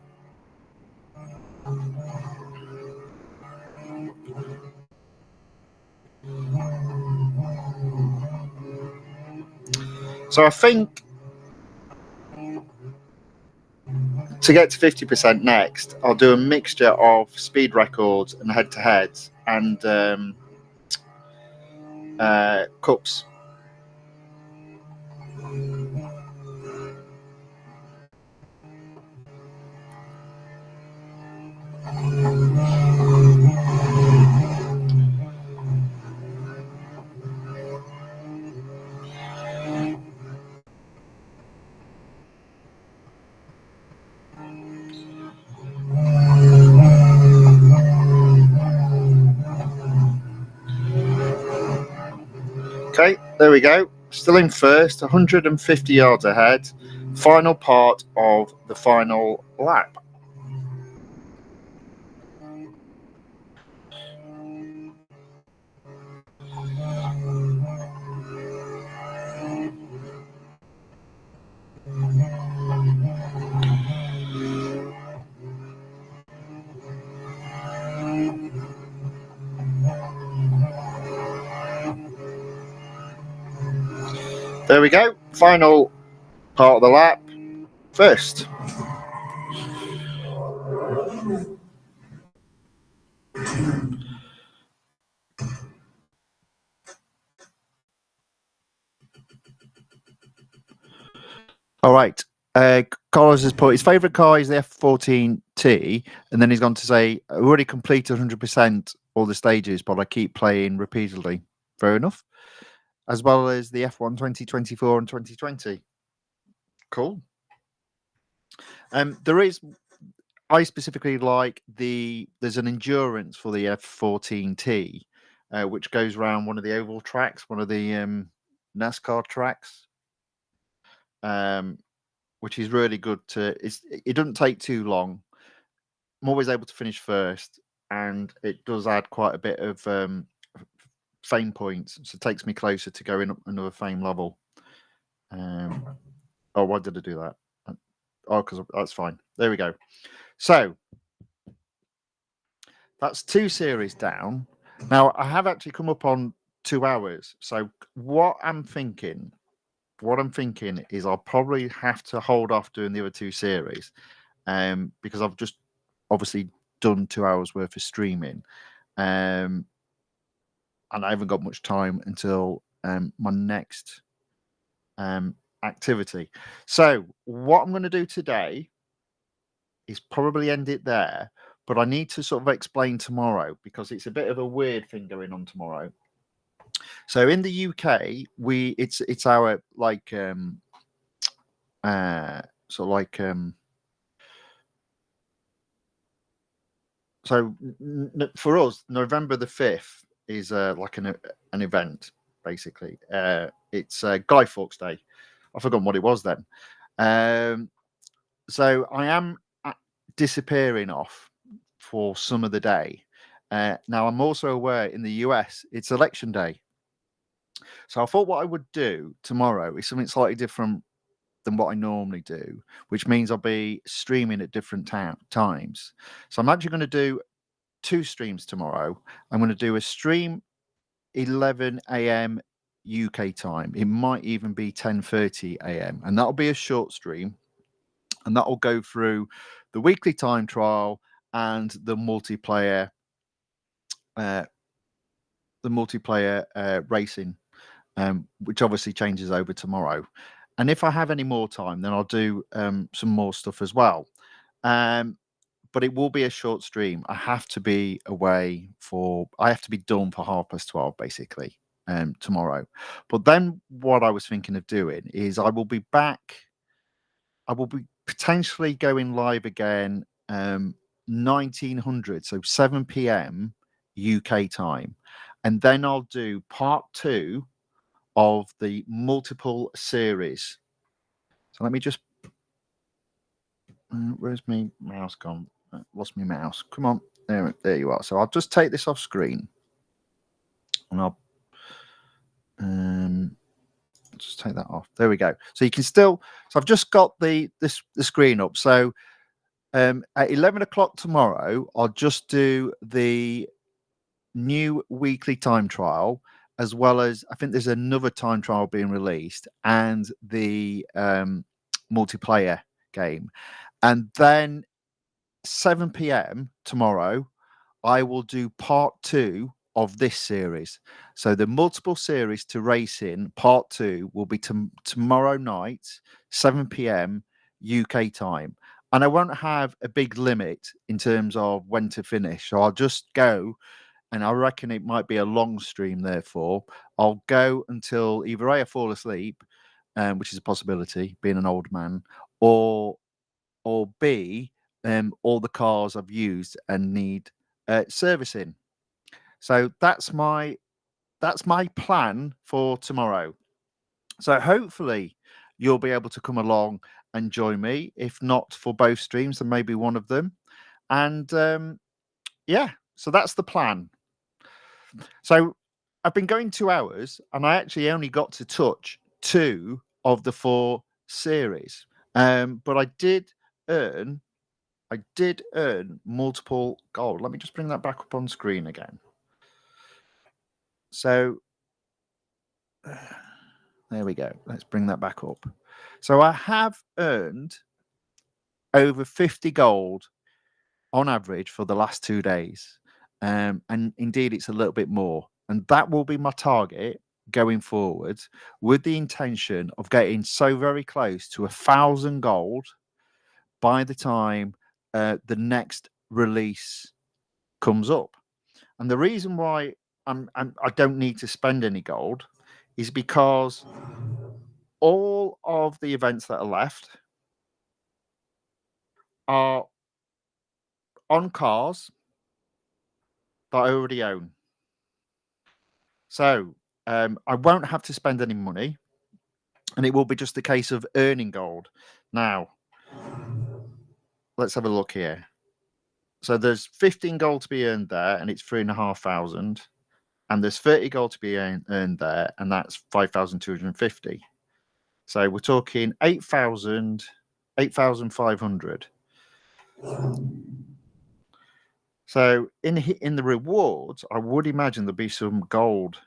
So I think to get to 50% next, I'll do a mixture of speed records and head-to-heads and cups. Okay, there we go. Still in first, 150 yards ahead. Final part of the final lap. There we go. Final part of the lap. First. All right. Carlos has put his favourite car is the F14T, and then he's gone to say, I already completed 100% all the stages, but I keep playing repeatedly. Fair enough. As well as the F1 2024 and 2020. Cool. I specifically like there's an endurance for the F14T, which goes around one of the oval tracks, one of the NASCAR tracks. Which is really good it doesn't take too long. I'm always able to finish first, and it does add quite a bit of fame points, so it takes me closer to going up another fame level. Why did I do that? Because that's fine. There we go. So that's 2 series down. Now I have actually come up on 2 hours. So what I'm thinking is I'll probably have to hold off doing the other 2 series, because I've just obviously done 2 hours worth of streaming, and I haven't got much time until my next activity. So what I'm going to do today is probably end it there, but I need to sort of explain tomorrow because it's a bit of a weird thing going on tomorrow. So in the UK, it's our like so for us, November the 5th is like an event, basically. It's Guy Fawkes Day. I've forgotten what it was then. So I am disappearing off for some of the day. Now, I'm also aware in the US, it's election day. So I thought what I would do tomorrow is something slightly different than what I normally do, which means I'll be streaming at different times. So I'm actually going to do 2 streams tomorrow. I'm going to do a stream 11 a.m. UK time. It might even be 10:30 a.m. and that'll be a short stream, and that'll go through the weekly time trial and the multiplayer racing, which obviously changes over tomorrow. And if I have any more time, then I'll do some more stuff as well. But it will be a short stream. I have to be done for 12:30, basically, tomorrow. But then what I was thinking of doing is I will be potentially going live again 1900, so 7 p.m. UK time. And then I'll do part 2 of the multiple series. So let me just where's my mouse gone? Lost my mouse. Come on, there you are. So I'll just take this off screen, and I'll just take that off. There we go. So you can still. So I've just got the screen up. So at 11 o'clock tomorrow, I'll just do the new weekly time trial, as well as I think there's another time trial being released, and the multiplayer game. And then 7 p.m. tomorrow, I will do part 2 of this series. So the multiple series to race in part 2 will be tomorrow night, 7 p.m. UK time. And I won't have a big limit in terms of when to finish. So I'll just go, and I reckon it might be a long stream, therefore. I'll go until either A, I fall asleep, which is a possibility, being an old man, or B, all the cars I've used and need servicing. So that's my that's my plan for tomorrow. So hopefully you'll be able to come along and join me. If not for both streams, then maybe one of them. And yeah, so that's the plan. So I've been going 2 hours, and I actually only got to touch 2 of the 4 series. But earn I did earn multiple gold. Let me just bring that back up on screen again. So there we go. Let's bring that back up. So I have earned over 50 gold on average for the last 2 days. And indeed, it's a little bit more. And that will be my target going forward, with the intention of getting so very close to 1,000 gold by the time the next release comes up. And the reason why I don't need to spend any gold is because all of the events that are left are on cars that I already own. So I won't have to spend any money, and it will be just a case of earning gold. Now, let's have a look here. So there's 15 gold to be earned there, and it's 3,500. And there's 30 gold to be earned there, and that's 5,250. So we're talking 8,500. So in the rewards, I would imagine there'll be some gold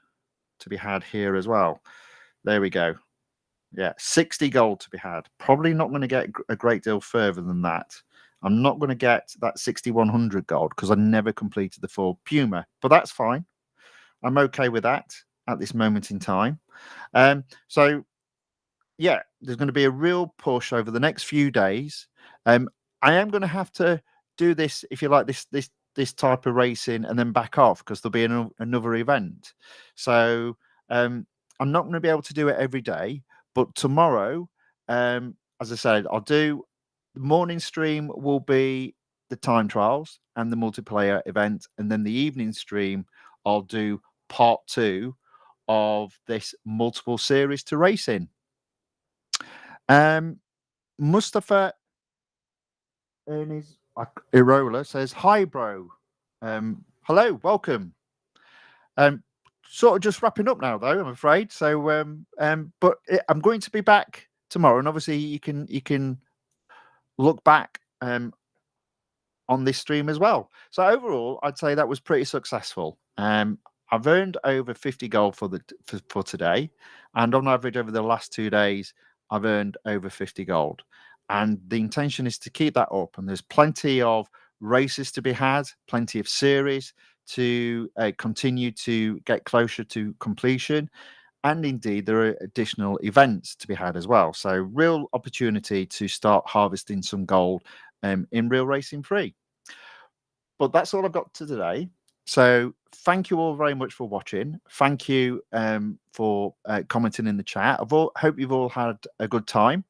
to be had here as well. There we go. Yeah, 60 gold to be had. Probably not going to get a great deal further than that. I'm not going to get that 6,100 gold because I never completed the full Puma, but that's fine. I'm okay with that at this moment in time. So yeah, there's going to be a real push over the next few days. I am going to have to do this, if you like, this type of racing and then back off because there'll be another event. So I'm not going to be able to do it every day, but tomorrow, as I said, I'll do the morning stream will be the time trials and the multiplayer event, and then the evening stream I'll do part 2 of this multiple series to race in. Mustafa Irola says, "Hi, bro. Hello, welcome." Sort of just wrapping up now, though, I'm afraid. So, but I'm going to be back tomorrow, and obviously you can look back on this stream as well. So overall, I'd say that was pretty successful. I've earned over 50 gold for today, and on average over the last 2 days, I've earned over 50 gold. And the intention is to keep that up. And there's plenty of races to be had, plenty of series to continue to get closer to completion. And indeed, there are additional events to be had as well. So real opportunity to start harvesting some gold in Real Racing Free. But that's all I've got to today. So thank you all very much for watching. Thank you for commenting in the chat. Hope you've all had a good time,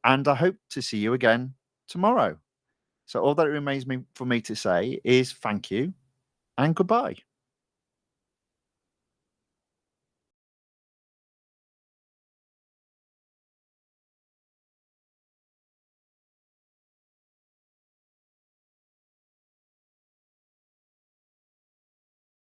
and I hope to see you again tomorrow. So all that remains for me to say is thank you and goodbye.